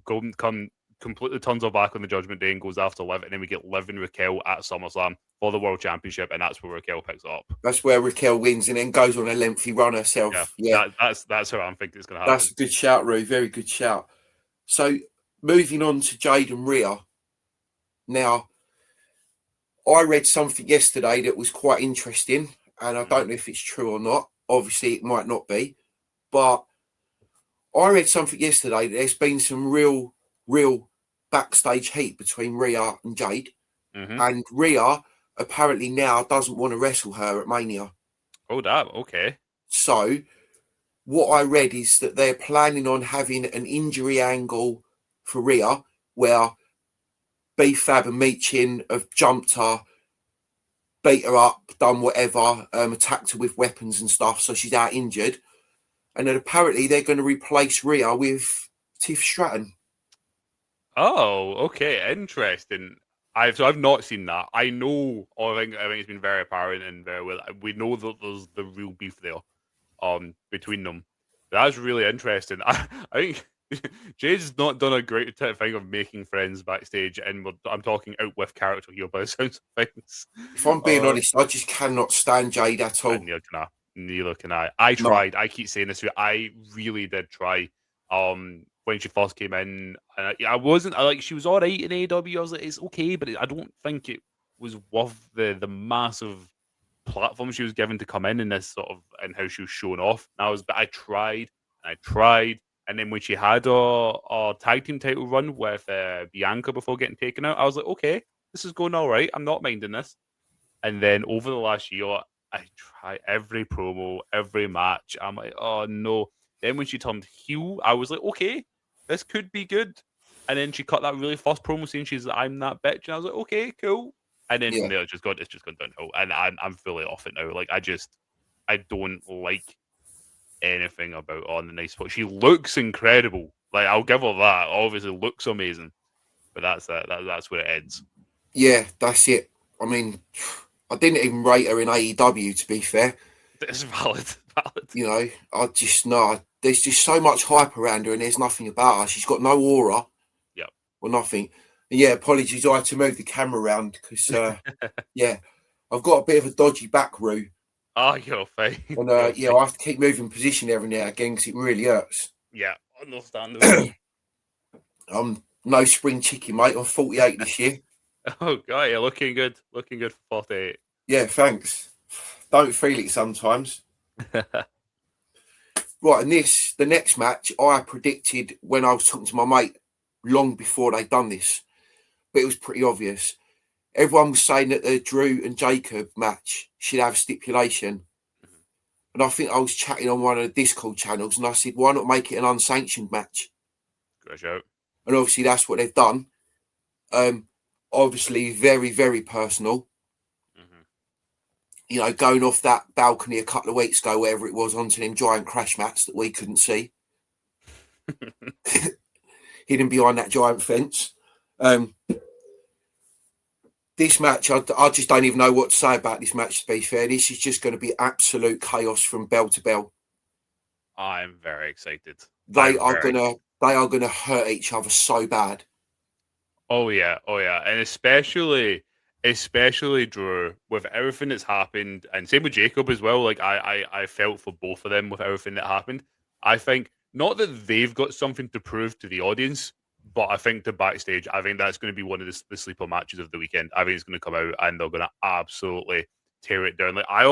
completely turns her back on the Judgment Day and goes after Liv, and then we get Liv and Raquel at SummerSlam for the World Championship, and that's where Raquel picks it up. That's where Raquel wins and then goes on a lengthy run herself. That's how I'm thinking it's going to happen. That's a good shout, Roo. Very good shout. So moving on to Jade and Rhea. Now, I read something yesterday that was quite interesting, and I Mhm. don't know if it's true or not. Obviously, it might not be, but I read something yesterday that there's been some real backstage heat between Rhea and Jade, Mhm. and Rhea apparently now doesn't want to wrestle her at Mania. Oh, damn. Okay. So what I read is that they're planning on having an injury angle for Rhea, where B-Fab and Meechin have jumped her, beat her up, done whatever, attacked her with weapons and stuff, so she's out injured. And then apparently they're going to replace Rhea with Tiff Stratton. Oh, okay. Interesting. I've not seen that. I know. I think it's been very apparent and very well. We know that there's the real beef there, between them. That's really interesting. I think Jade's not done a great thing of making friends backstage, and I'm talking out with character here by the sounds of things. If I'm being honest, I just cannot stand Jade at all. Neither can I. Neither can I. I No. tried. I keep saying this. I really did try. When she first came in, and I wasn't. I like she was all right in AEW. I was like, it's okay, but I don't think it was worth the massive platform she was given to come in this sort of and how she was shown off. And but I tried and I tried, and then when she had a tag team title run with Bianca before getting taken out, I was like, okay, this is going all right. I'm not minding this. And then over the last year, I try every promo, every match. I'm like, oh no. Then when she turned heel, I was like, okay, this could be good. And then she cut that really first promo saying she's like, I'm that bitch, and I was like, okay, cool. And then from Yeah. there, it's just gone downhill, and I'm fully off it now. Like I don't like anything about her on the nice spot. She looks incredible. Like I'll give her that. Obviously, looks amazing, but that's it. That's where it ends. Yeah, that's it. I mean, I didn't even rate her in AEW, to be fair. It's valid, valid. You know, I just know there's just so much hype around her and there's nothing about her. She's got no aura Yep. or nothing. And yeah, apologies. I had to move the camera around because, yeah, I've got a bit of a dodgy back root. Oh, you're fine. And You're yeah, fine. I have to keep moving position every now and again because it really hurts. Yeah, understandable. I'm no spring chicken, mate. I'm 48 this year. Oh god, you're looking good. Looking good for 48. Yeah, thanks. Don't feel it sometimes. Right, and the next match, I predicted when I was talking to my mate long before they'd done this, but it was pretty obvious. Everyone was saying that the Drew and Jacob match should have stipulation. And I think I was chatting on one of the Discord channels and I said, why not make it an unsanctioned match? Good shout. And obviously that's what they've done. Obviously very, very personal. Mm-hmm. You know, going off that balcony a couple of weeks ago, wherever it was, onto them giant crash mats that we couldn't see. Hidden behind that giant fence. This match, I just don't even know what to say about this match, to be fair. This is just going to be absolute chaos from bell to bell. I'm very excited. They are gonna hurt each other so bad. Oh yeah, and especially Drew with everything that's happened, and same with Jacob as well. Like I felt for both of them with everything that happened. I think not that they've got something to prove to the audience, but I think the backstage, I think that's going to be one of the sleeper matches of the weekend. I think it's going to come out and they're going to absolutely tear it down. Like I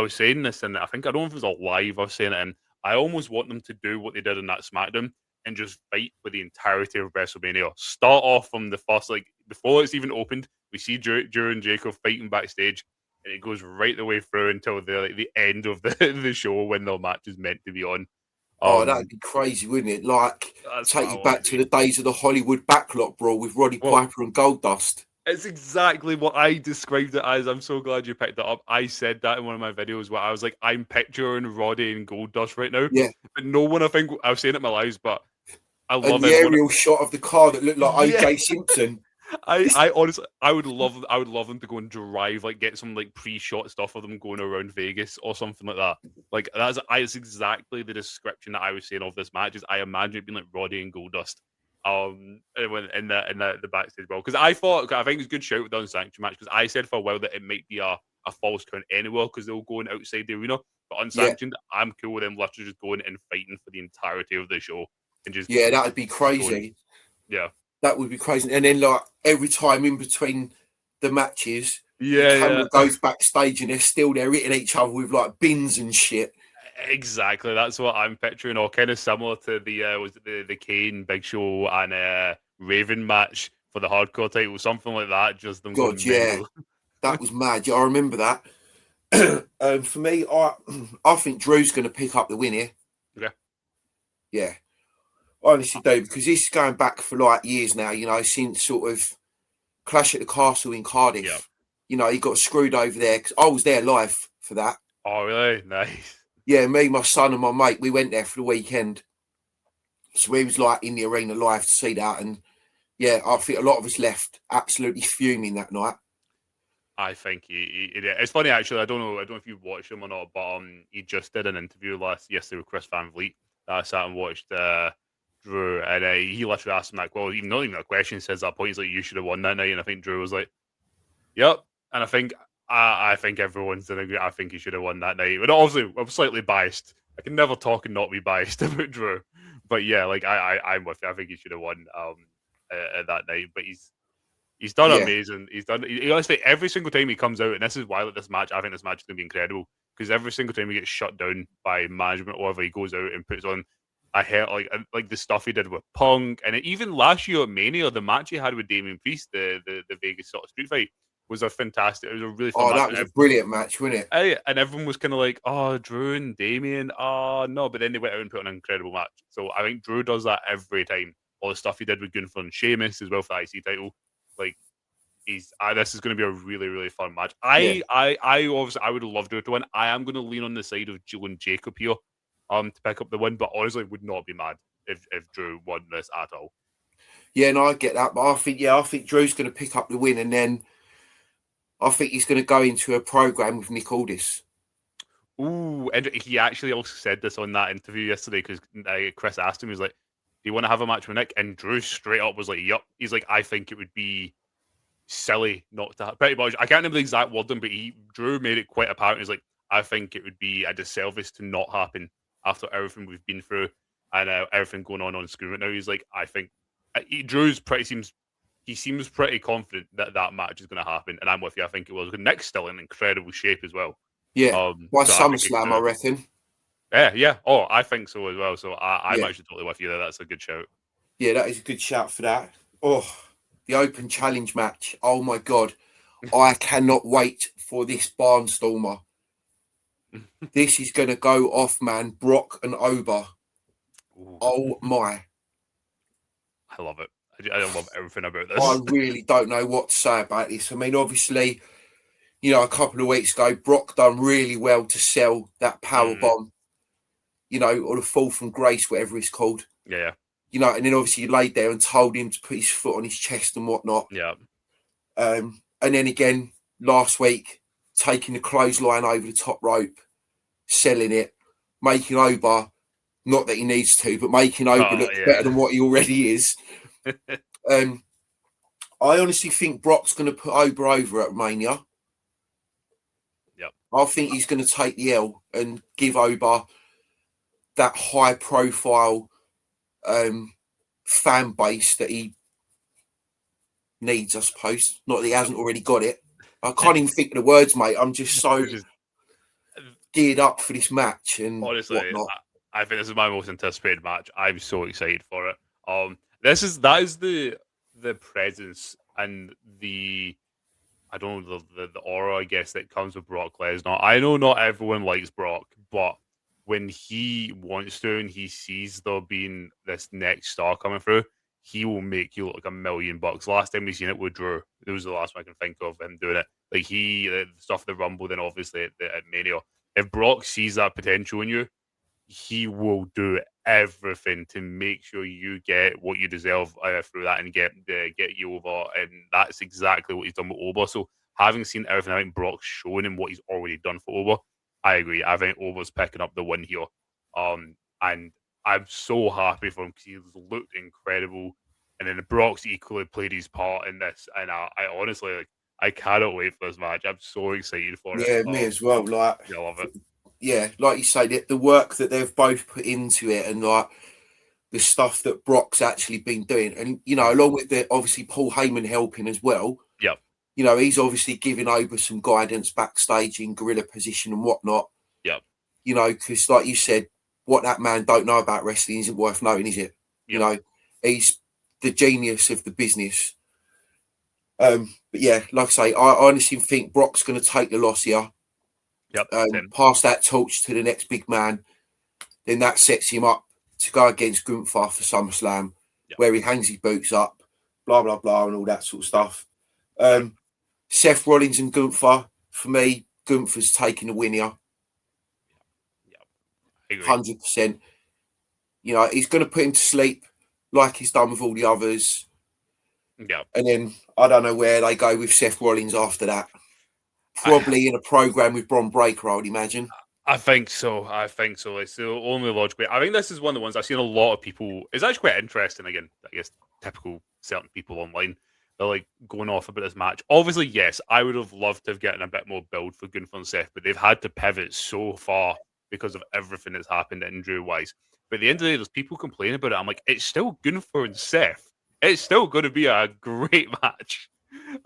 was saying this, and I think I don't know if it was a live I was saying it, and I almost want them to do what they did in that SmackDown and just fight for the entirety of WrestleMania. Start off from the first, like before it's even opened, we see Drew and Jacob fighting backstage, and it goes right the way through until the end of the the show when their match is meant to be on. Oh, that'd be crazy, wouldn't it? Like, That's what take I you want back to to see. the days of the Hollywood backlot brawl with Roddy Well, Piper and Goldust. it's exactly what I described it as. I'm so glad you picked it up. I said that in one of my videos where I was like, I'm picturing Roddy and Goldust right now. Yeah. But no one, I think, I was saying it in my lives, but I And love the everyone. aerial shot of the car that looked like Yeah. OJ Simpson. I honestly, I would love them to go and drive, like get some like pre-shot stuff of them going around Vegas or something like that. Like that's exactly the description that I was saying of this match. Is I imagine it being like Roddy and Goldust, when in the backstage well, because I think it was a good shout with the unsanctioned match because I said for a while that it might be a false count anywhere because they were going outside the arena, but Yeah. unsanctioned, I'm cool with them literally just going and fighting for the entirety of the show and just Yeah, that would be going. crazy. Yeah. That would be crazy. And then, like, every time in between the matches, the Yeah, camera yeah. goes backstage and they're still there hitting each other with like bins and shit. Exactly. That's what I'm picturing. Or kind of similar to the was it the Kane, Big Show, and Raven match for the hardcore title, something like that. Just them God, going yeah, mental. that was mad. Yeah, I remember that. For me, I think Drew's going to pick up the win here. Yeah. Yeah, I honestly do, because this is going back for like years now. You know, since sort of Clash at the Castle in Cardiff. Yeah. You know, he got screwed over there because I was there live for that. Oh, really? Nice. Yeah, me, my son, and my mate, we went there for the weekend. So we was like in the arena live to see that, and yeah, I think a lot of us left absolutely fuming that night. I think it's funny actually. I don't know if you watched him or not, but he just did an interview yesterday with Chris Van Vliet that I sat and watched Drew, and he literally asked him that. Well, even not even a question. He says that point. He's like, "You should have won that night," and I think Drew was like, "Yep." And I think everyone's in agreement. I think he should have won that night. But obviously, I'm slightly biased. I can never talk and not be biased about Drew. But yeah, like I'm with you. I think he should have won that night. But he's done Yeah. amazing. He honestly, every single time he comes out, and this is why like this match, I think this match is gonna be incredible. Because every single time he gets shut down by management or whatever, he goes out and puts on a hell like the stuff he did with Punk, and even last year at Mania, the match he had with Damian Priest, the Vegas sort of street fight, was a fantastic. It was a really fun Oh, match. that was a brilliant match, wasn't it? And everyone was kind of like, "Oh, Drew and Damien, oh no!" But then they went out and put on an incredible match. So I think Drew does that every time. All the stuff he did with Gunther and Sheamus as well for the IC title, like this is going to be a really really fun match. Yeah. I obviously I would love Drew to win. I am going to lean on the side of Jill and Jacob here, to pick up the win. But honestly, would not be mad if Drew won this at all. Yeah, no, I get that, but I think Drew's going to pick up the win, and then I think he's going to go into a program with Nick Aldis. Ooh, and he actually also said this on that interview yesterday because Chris asked him, he was like, "Do you want to have a match with Nick?" And Drew straight up was like, "Yup." He's like, "I think it would be silly not to have." Pretty much, I can't remember the exact wording, but Drew made it quite apparent. He's like, "I think it would be a disservice to not happen after everything we've been through and everything going on screen right now." He's like, "I think he seems pretty confident that match is going to happen," and I'm with you. I think it will. Nick's still in incredible shape as well. Yeah, by So SummerSlam, I reckon. Yeah. Oh, I think so as well. So I'm Yeah. actually totally with you there. That's a good shout. Yeah, that is a good shout for that. Oh, the Open Challenge match. Oh my God. I cannot wait for this barnstormer. This is going to go off, man. Brock and Oba. Ooh, Oh my. I love it. I love everything about this. I really don't know what to say about this. I mean, obviously, you know, a couple of weeks ago, Brock done really well to sell that power bomb, you know, or the fall from grace, whatever it's called. Yeah. You know, and then obviously you laid there and told him to put his foot on his chest and whatnot. Yeah. And then again, last week, taking the clothesline over the top rope, selling it, making Oba, not that he needs to, but making Oba look better than what he already is. I honestly think Brock's going to put Oba over at Mania. Yep. I think he's going to take the L and give Oba that high profile fan base that he needs, I suppose. Not that he hasn't already got it. I can't even think of the words, mate. I'm just so geared up for this match and honestly, whatnot. I think this is my most anticipated match. I'm so excited for it. That is the presence and the I don't know the aura, I guess, that comes with Brock Lesnar. I know not everyone likes Brock, but when he wants to and he sees there being this next star coming through, he will make you look like $1 million. Last time we seen it with Drew, it was the last one I can think of him doing it. Like the stuff the Rumble, then obviously at Mania. If Brock sees that potential in you, he will do everything to make sure you get what you deserve through that and get you over. And that's exactly what he's done with Oba. So having seen everything, I think Brock's showing him what he's already done for Oba. I agree. I think Oba's picking up the win here. And I'm so happy for him because he's looked incredible. And then Brock's equally played his part in this. And I honestly, I cannot wait for this match. I'm so excited for it. Yeah, me as well. Like, I love it. Yeah, like you say, the work that they've both put into it, and like the stuff that Brock's actually been doing, and you know, along with the obviously Paul Heyman helping as well. Yeah, you know, he's obviously giving over some guidance backstage in gorilla position and whatnot. Yep. You know, because like you said, what that man don't know about wrestling isn't worth knowing, is it? Yep. You know, he's the genius of the business. But yeah, like I say, I honestly think Brock's going to take the loss here. Yep. Pass that torch to the next big man. Then that sets him up to go against Gunther for SummerSlam, where he hangs his boots up, blah, blah, blah, and all that sort of stuff. Seth Rollins and Gunther, for me, Gunther's taking the win here. 100%. You know, he's going to put him to sleep like he's done with all the others. Yeah. And then I don't know where they go with Seth Rollins after that. Probably in a program with Bron Breakker, I would imagine. I think so. It's the only logical way. I think this is one of the ones I've seen a lot of people. It's actually quite interesting. Again, I guess typical certain people online. They're like going off about this match. Obviously, yes, I would have loved to have gotten a bit more build for Gunther and Seth, but they've had to pivot so far because of everything that's happened injury-wise. But at the end of the day, there's people complaining about it. I'm like, it's still Gunther and Seth. It's still going to be a great match.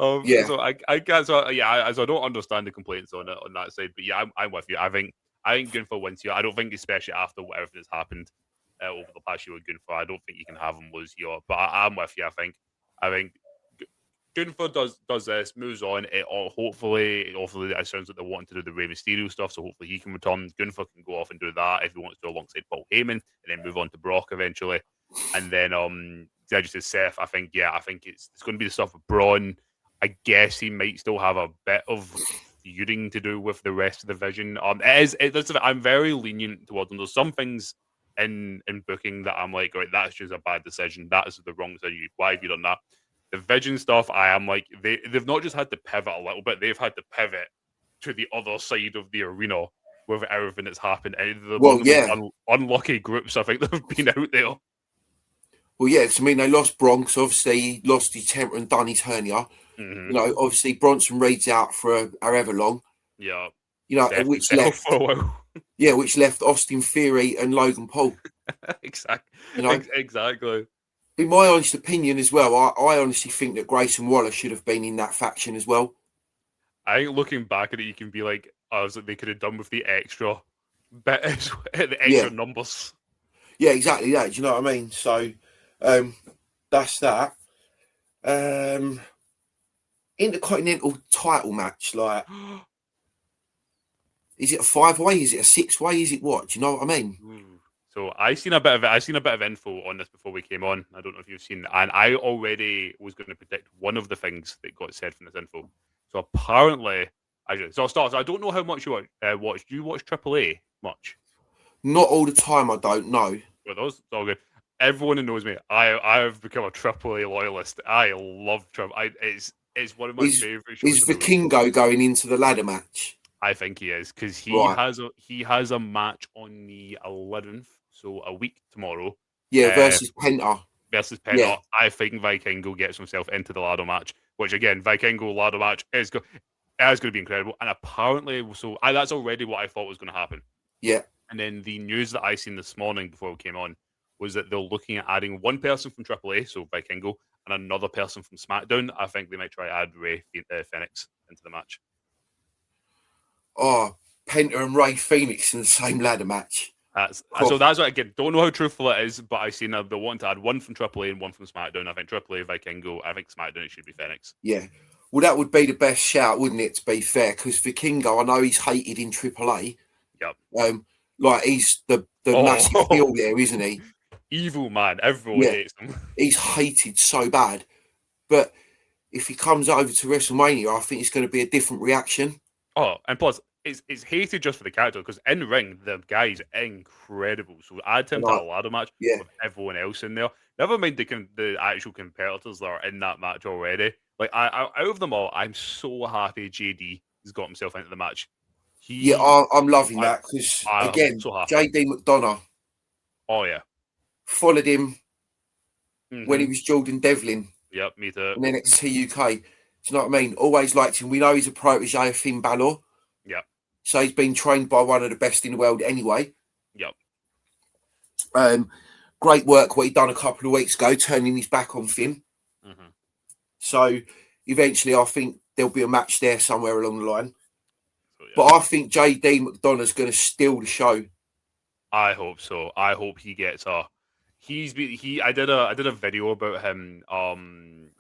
So I guess, so I don't understand the complaints on that side. But yeah, I'm with you. I think Gunther wins here. I don't think, especially after whatever has happened over the past year with Gunther, I don't think you can have him lose here. But I'm with you. I think Gunther does this, moves on. Hopefully, it sounds like they're wanting to do the Rey Mysterio stuff, so hopefully he can return. Gunther can go off and do that if he wants to, alongside Paul Heyman, and then move on to Brock eventually. And then, I just said Seth. I think it's going to be the stuff with Braun. I guess he might still have a bit of feuding to do with the rest of the division. I'm very lenient towards them. There's some things in booking that I'm like, right, that's just a bad decision. That is the wrong decision. Why have you done that? The Vision stuff, I am like, they've not just had to pivot a little bit, they've had to pivot to the other side of the arena with everything that's happened. And one of the most unlucky groups I think that have been out there. Well, yes, I mean, they lost Bronx. Obviously, he lost his temper and done his hernia. Mm-hmm. You know, obviously, Bronson Reed's out for however long. Yeah. You know, which left for a while. Yeah, which left Austin Theory and Logan Paul. Exactly. You know? Exactly. In my honest opinion as well, I honestly think that Grayson Waller should have been in that faction as well. I think looking back at it, you can be like, they could have done with the extra bit, the extra numbers. Yeah, exactly that. Do you know what I mean? So, that's that. Intercontinental title match, like, is it a 5-way? Is it a 6-way? Is it what? Do you know what I mean? So I seen a bit of info on this before we came on. I don't know if you've seen it, and I already was going to predict one of the things that got said from this info. So apparently, I don't know how much you watch. Do you watch AAA much? Not all the time. I don't know. Well, those it's all good. Everyone who knows me, I've become a AAA loyalist. I love AAA. It's one of my favorite shows. Is Vikingo going into the ladder match? I think he is, because he has a match on the 11th, so a week tomorrow. Yeah, versus Penta. Yeah. I think Vikingo gets himself into the ladder match, which again, Vikingo ladder match is going to be incredible. And apparently, that's already what I thought was going to happen. Yeah. And then the news that I seen this morning before we came on was that they're looking at adding one person from AAA, so Vikingo, and another person from SmackDown. I think they might try to add Ray Phoenix into the match. Oh, Penta and Ray Phoenix in the same ladder match. So that's what, again, don't know how truthful it is, but I've seen they want to add one from AAA and one from SmackDown. I think AAA, Vikingo. I think SmackDown, it should be Phoenix. Yeah. Well, that would be the best shout, wouldn't it, to be fair? Because Vikingo, I know he's hated in AAA. Yep. Like, he's the massive heel there, isn't he? Evil man. Everyone hates him. He's hated so bad. But if he comes over to WrestleMania, I think it's going to be a different reaction. Oh, and plus, it's hated just for the character, because in ring, the guy's incredible. So add him to a ladder match with everyone else in there. Never mind the actual competitors that are in that match already. Like, out of them all, I'm so happy JD has got himself into the match. I'm loving that, because, again, so JD McDonough. Oh, yeah. Followed him when he was Jordan Devlin. Yep, me too. In NXT UK. Do you know what I mean? Always liked him. We know he's a protege of Finn Balor. Yep. So he's been trained by one of the best in the world anyway. Yep. Great work what he done a couple of weeks ago, turning his back on Finn. Mm-hmm. So eventually I think there'll be a match there somewhere along the line. So, yeah. But I think JD McDonough's going to steal the show. I hope so. I hope he gets a. I did a video about him. I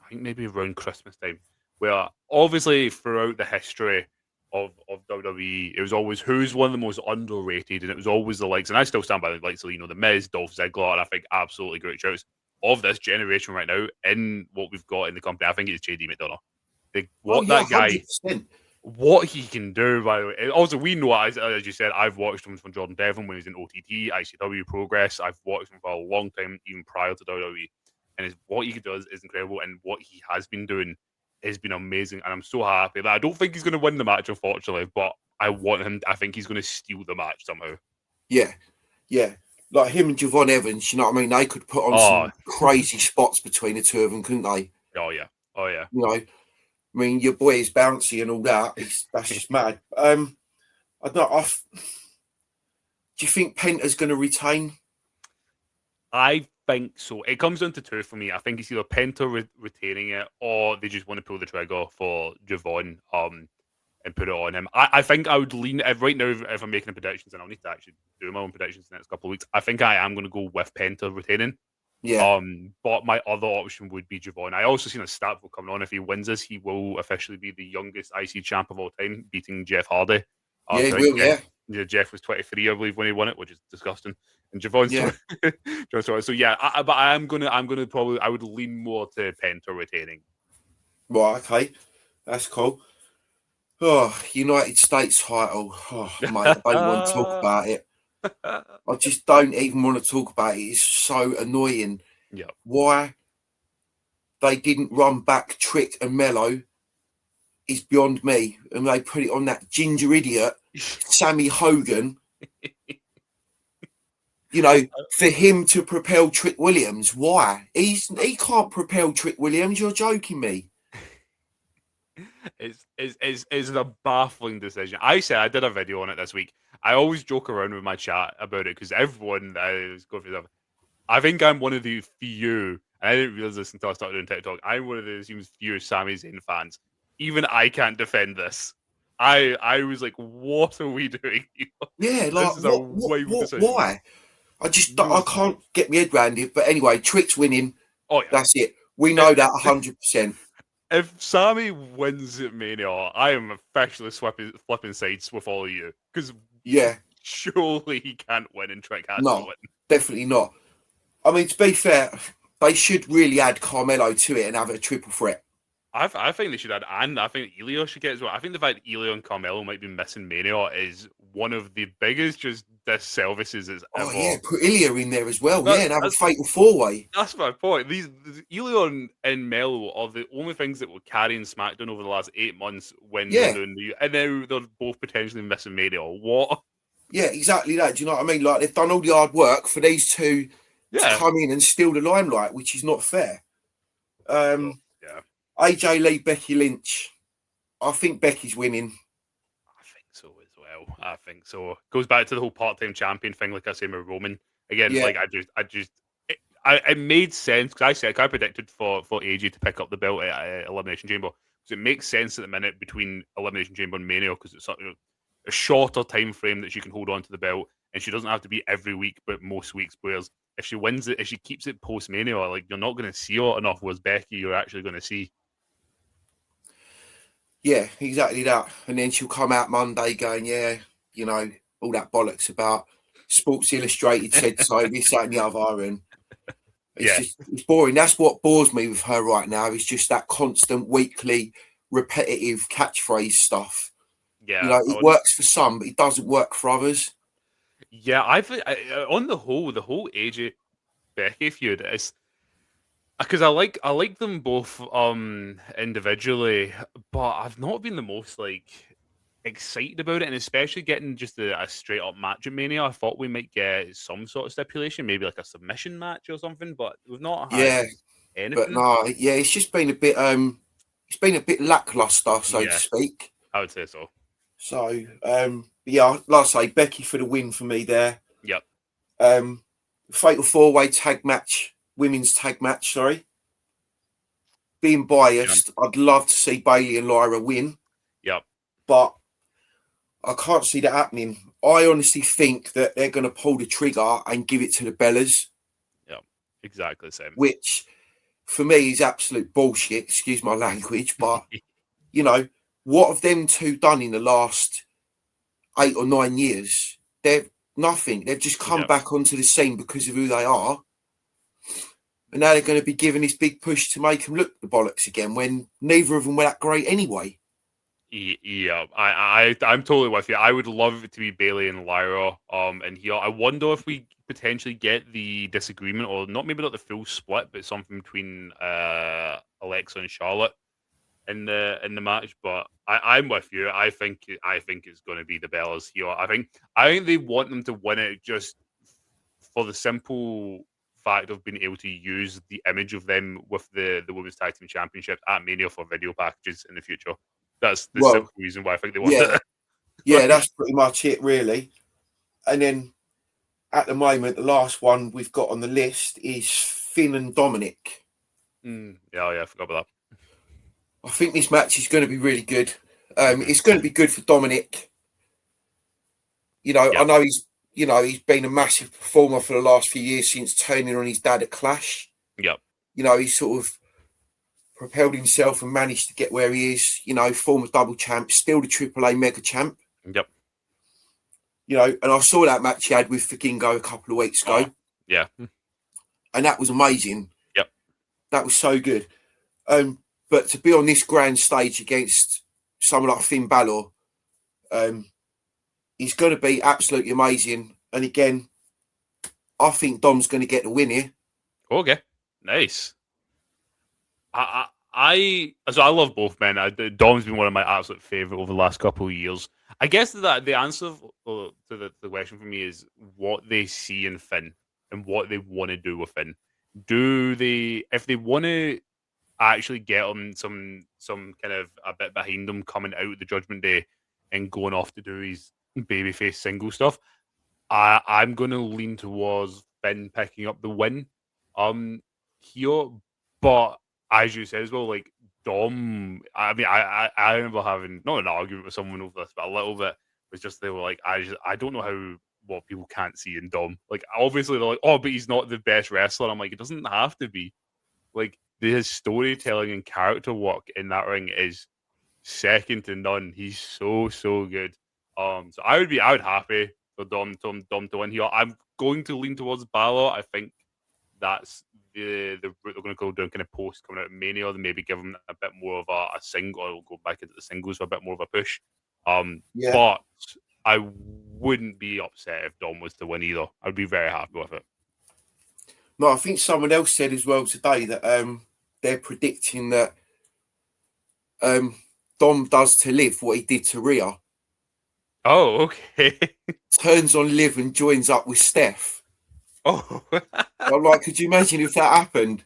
think maybe around Christmas time, where obviously throughout the history of WWE, it was always who's one of the most underrated, and it was always the likes. And I still stand by the likes of the Miz, Dolph Ziggler, and I think absolutely great shows of this generation right now in what we've got in the company. I think it's JD McDonough. That guy. 100%. What he can do, by the way. Also, we know, as you said, I've watched him from Jordan Devlin when he was in OTT, ICW Progress. I've watched him for a long time, even prior to WWE. And what he does is incredible, and what he has been doing has been amazing. And I'm so happy that I don't think he's going to win the match, unfortunately, but I want him. I think he's going to steal the match somehow. Yeah. Like him and Javon Evans, you know what I mean? They could put on some crazy spots between the two of them, couldn't they? Oh, yeah. You know, I mean, your boy is bouncy and all that. That's just mad. I don't know. Do you think Penta's going to retain? I think so. It comes down to two for me. I think it's either Penta retaining it, or they just want to pull the trigger for Javon and put it on him. I think I would lean right now if I'm making predictions, and I'll need to actually do my own predictions in the next couple of weeks. I think I am going to go with Penta retaining. Yeah. But my other option would be Javon. I also seen a stat will coming on. If he wins this, he will officially be the youngest IC champ of all time, beating Jeff Hardy. Yeah, he will. Yeah, Jeff was 23, I believe, when he won it, which is disgusting. And Javon's so yeah. But I'm gonna probably I would lean more to Penta retaining. Right. Okay, that's cool. Oh, United States title. Oh, mate, I don't want to talk about it. I just don't even want to talk about it. It's so annoying. Yeah. Why they didn't run back Trick and Mello is beyond me. And they put it on that ginger idiot, Sammy Hogan. For him to propel Trick Williams. Why? He can't propel Trick Williams. You're joking me. It's a baffling decision. I did a video on it this week. I always joke around with my chat about it because everyone is going through stuff. I think I'm one of the few, and I didn't realize this until I started doing TikTok. I'm one of the few Sami Zayn fans. Even I can't defend this. I was like, what are we doing here? Yeah, like, this is why? I can't get my head around it. But anyway, Trick's winning. Oh, yeah. That's it. We know that 100%. If Sammy wins at Mania, I am officially flipping sides with all of you. Because surely he can't win and Trick has to win. Definitely not. I mean, to be fair, they should really add Carmelo to it and have a triple threat. I think they should add, and I think Elio should get as well. I think the fact that Elio and Carmelo might be missing Mania is one of the biggest just disservices ever. Oh, yeah, put Elio in there as well, and have a fatal four-way. That's my point. These Elio and Melo are the only things that were carrying SmackDown over the last 8 months when they're doing and now they're both potentially missing Mania. What? Yeah, exactly that. Do you know what I mean? Like, they've done all the hard work for these two to come in and steal the limelight, which is not fair. AJ Lee, Becky Lynch. I think Becky's winning. I think so as well. I think so. Goes back to the whole part-time champion thing, like I say with Roman. Again, like it made sense because I predicted for AJ to pick up the belt at Elimination Chamber. So it makes sense at the minute between Elimination Chamber and Mania because it's a shorter time frame that she can hold on to the belt, and she doesn't have to be every week, but most weeks. Whereas if she wins it, if she keeps it post Mania, like you're not going to see her enough. Whereas Becky, you're actually going to see. Yeah, exactly that. And then she'll come out Monday going, all that bollocks about Sports Illustrated said so, this, that, and the other. And it's boring. That's what bores me with her right now. Is just that constant weekly repetitive catchphrase stuff. Yeah, it works for some, but it doesn't work for others. Yeah, I think on the whole AJ Becky feud is. Because I like them both individually, but I've not been the most excited about it, and especially getting just a straight up match at Mania. I thought we might get some sort of stipulation, maybe like a submission match or something, but we've not had anything. But no, it's just been a bit lackluster, so to speak. I would say so. So like I say, Becky for the win for me there. Yep. Fatal four-way tag match. Women's tag match, sorry. being biased, I'd love to see Bailey and Lyra win. Yep. But I can't see that happening. I honestly think that they're going to pull the trigger and give it to the Bellas. Yep. Exactly the same. Which, for me, is absolute bullshit. Excuse my language. But, you know, what have them two done in the last 8 or 9 years? They're nothing. They've just come back onto the scene because of who they are. And now they're going to be given this big push to make them look the bollocks again when neither of them were that great anyway. Yeah, I'm totally with you. I would love it to be Bailey and Lyra. And here, I wonder if we potentially get the disagreement, or maybe not the full split, but something between Alexa and Charlotte in the match. But I'm with you. I think it's going to be the Bellas here. I think they want them to win it just for the simple fact of being able to use the image of them with the Women's Tag Team Championship at Mania for video packages in the future. That's the simple reason why I think they want it. Yeah, that's pretty much it, really. And then at the moment, the last one we've got on the list is Finn and Dominic. Yeah, I forgot about that. I think this match is going to be really good. It's going to be good for Dominic. You know, I know he's been a massive performer for the last few years since turning on his dad at Clash. Yep. You know, he's sort of propelled himself and managed to get where he is. You know, former double champ, still the AAA mega champ. Yep. You know, and I saw that match he had with Fakingo a couple of weeks ago. Yeah. And that was amazing. Yep. That was so good. But to be on this grand stage against someone like Finn Balor, he's going to be absolutely amazing. And again, I think Dom's going to get the win here. Okay. Nice. I love both men. Dom's been one of my absolute favorite over the last couple of years. I guess that the answer to the question for me is what they see in Finn and what they want to do with Finn. If they want to actually get him some kind of a bit behind him coming out of the Judgment Day and going off to do his babyface single stuff, I'm going to lean towards Finn picking up the win here. But as you said as well, like Dom, I mean, I remember having not an argument with someone over this, but a little bit. It was just they were like, I don't know what people can't see in Dom. Like, obviously they're like, oh, but he's not the best wrestler. I'm like, it doesn't have to be. Like, his storytelling and character work in that ring is second to none. He's so good. So I would happy for Dom to win here. I'm going to lean towards Balor. I think that's the route they're going to go down, kind of post coming out of Mania. Then maybe give him a bit more of a single, or go back into the singles for a bit more of a push. But I wouldn't be upset if Dom was to win either. I'd be very happy with it. No, I think someone else said as well today that they're predicting that Dom does to Liv what he did to Rhea. Oh, okay. Turns on Liv and joins up with Steph. Oh. I'm like, could you imagine if that happened?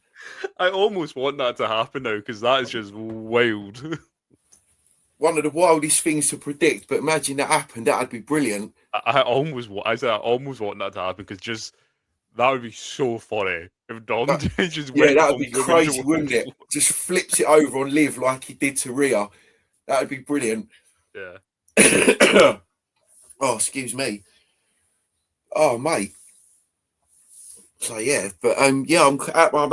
I almost want that to happen now, because that is just wild. One of the wildest things to predict, but imagine that happened. That'd be brilliant. I almost want that to happen, because that would be so funny if Dom just went. That would be crazy, wouldn't it? Just flips it over on Liv like he did to Rhea. That would be brilliant. Yeah. Oh, excuse me. Oh, mate. So yeah, but I'm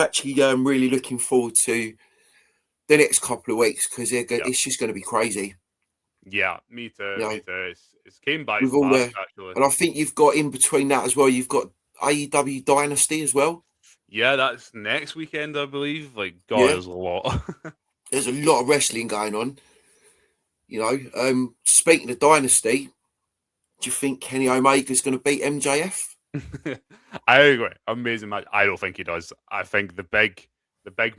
actually really looking forward to the next couple of weeks, because it's just going to be crazy. Yeah, me too. Me too. It's came by with all actually. And I think you've got in between that as well. You've got AEW Dynasty as well. Yeah, that's next weekend, I believe. Like, God, there's a lot. There's a lot of wrestling going on. You know, speaking of Dynasty, do you think Kenny Omega's going to beat MJF? I agree. Amazing match. I don't think he does. I think the big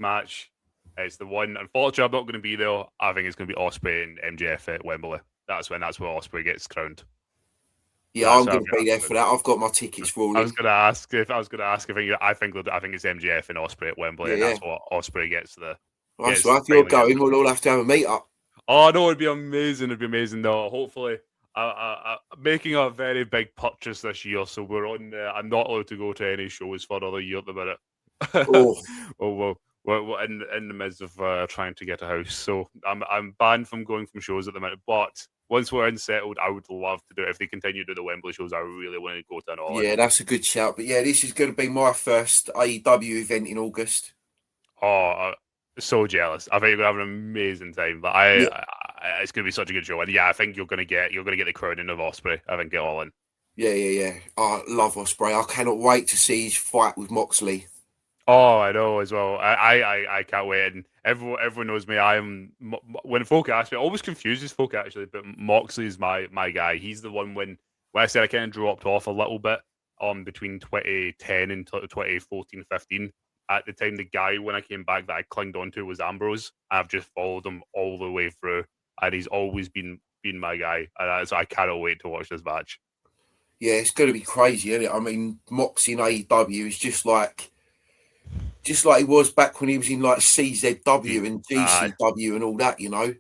match is the one. Unfortunately, I'm not going to be there. I think it's going to be Ospreay and MJF at Wembley. That's where Ospreay gets crowned. Yeah, I'm going to be there for that. I've got my tickets rolling. I was going to ask if I think it's MJF and Ospreay at Wembley, and that's what Ospreay gets the. That's right. If you're going, we'll all have to have a meet up. Oh no, it'd be amazing. It'd be amazing. No, hopefully, making a very big purchase this year, so we're on. I'm not allowed to go to any shows for another year at the minute. Oh, we're in the midst of trying to get a house, so I'm banned from going from shows at the minute. But once we're unsettled, I would love to do it. If they continue to do the Wembley shows, I really want to go to an all-in. Yeah, that's a good shout. But yeah, this is going to be my first AEW event in August. Oh, so jealous! I think you're gonna have an amazing time. But Yeah, it's gonna be such a good show, and yeah, I think you're gonna get the crowning of Osprey. I think get all in. yeah. I love Ospreay. I cannot wait to see his fight with Moxley. Oh, I know as well. I can't wait. And everyone knows me. When folk ask me, it always confuses folk actually. But Moxley is my guy. He's the one when I said I kind of dropped off a little bit between 2010 and 2014, 15. At the time, the guy when I came back that I clunged onto was Ambrose. I've just followed him all the way through, and he's always been my guy. And so I cannot wait to watch this match. Yeah, it's going to be crazy, isn't it? I mean, Moxley in AEW is just like he was back when he was in like CZW and GCW and all that, you know.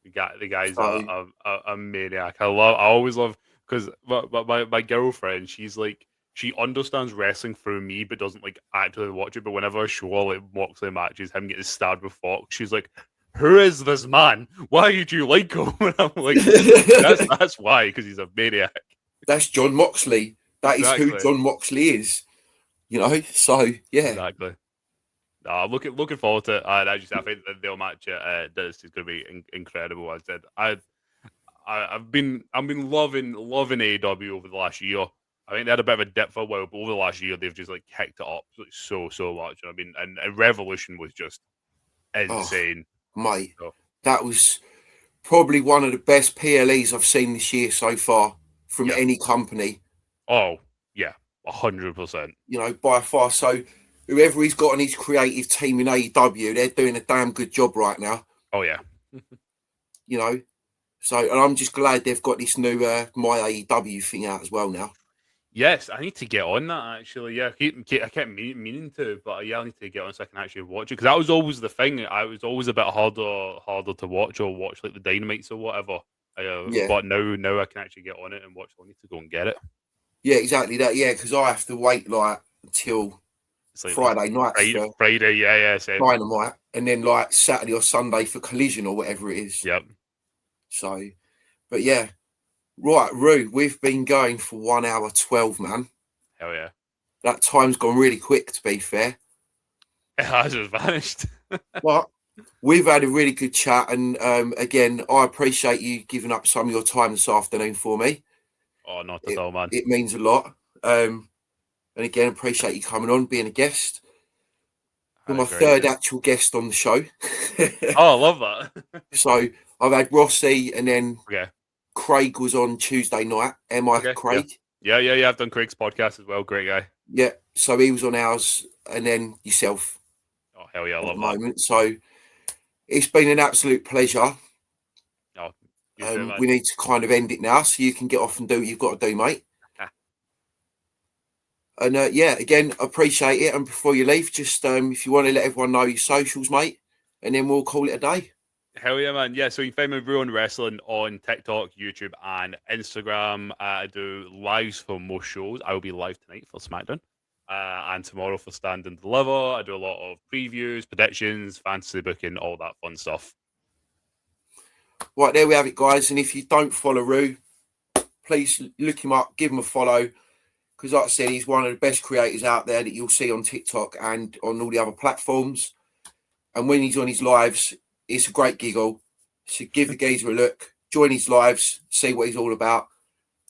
The guy's So, a maniac. I always love because my girlfriend, she's like she understands wrestling through me, but doesn't like actually watch it. But whenever I show her like Moxley matches, him getting stabbed with Fox, she's like, "Who is this man? Why did you like him?" And I'm like, "That's why, because he's a maniac." that's John Moxley. That is who Exactly. John Moxley is, you know. So yeah, Exactly. Looking forward to it. I think that their match at this is going to be incredible. As I said, I've been loving AEW over the last year. I think they had a bit of a dip for a while, but over the last year they've just like kicked it up so much. I mean, and Revolution was just oh insane. mate, So, that was probably one of the best PLEs I've seen this year so far from yeah. any company. Oh yeah, 100%. You know, by far. So whoever he's got on his creative team in AEW, they're doing a damn good job right now. Oh yeah. You know, so and I'm just glad they've got this new My AEW thing out as well now. Yes, I need to get on that actually. Yeah, I kept meaning to, but yeah, I need to get on so I can actually watch it because that was always the thing. I was always a bit harder to watch or watch like the Dynamites or whatever. Yeah, But now I can actually get on it and watch. I need to go and get it. yeah, exactly that. Yeah, because I have to wait like until It's like Friday nights for Friday, yeah, same. Dynamite, and then like Saturday or Sunday for Collision or whatever it is. Yep. So, but yeah, right, Rue, we've been going for 1 hour 12, man. Hell yeah. That time's gone really quick, to be fair. It has just vanished. But we've had a really good chat, and again, I appreciate you giving up some of your time this afternoon for me. Oh, not at all, man. It means a lot. And again, appreciate you coming on, being a guest. You're my third actual guest on the show. Oh, I love that. So I've had Rossi, and then Okay. Craig was on Tuesday night. Craig? Yeah. I've done Craig's podcast as well. Great guy. Yeah. So he was on ours, and then yourself. Oh, hell yeah. I love the that. moment. So it's been an absolute pleasure. Oh, you too, man. We need to kind of end it now so you can get off and do what you've got to do, mate. And yeah, again, appreciate it. And before you leave, just if you want to let everyone know your socials, mate, and then we'll call it a day. Hell yeah, man. Yeah, so you can find me Ruin Wrestling on TikTok, YouTube, and Instagram. I do lives for most shows. I will be live tonight for SmackDown. And tomorrow for Stand and Deliver. I do a lot of previews, predictions, fantasy booking, all that fun stuff. Right, there we have it, guys. And if you don't follow Rue, please look him up, give him a follow. Because like I said, he's one of the best creators out there that you'll see on TikTok and on all the other platforms. And when he's on his lives, it's a great giggle. So give the geezer a look, join his lives, see what he's all about.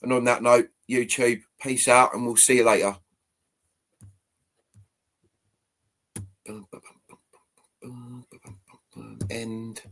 And on that note, YouTube, peace out, and we'll see you later. End.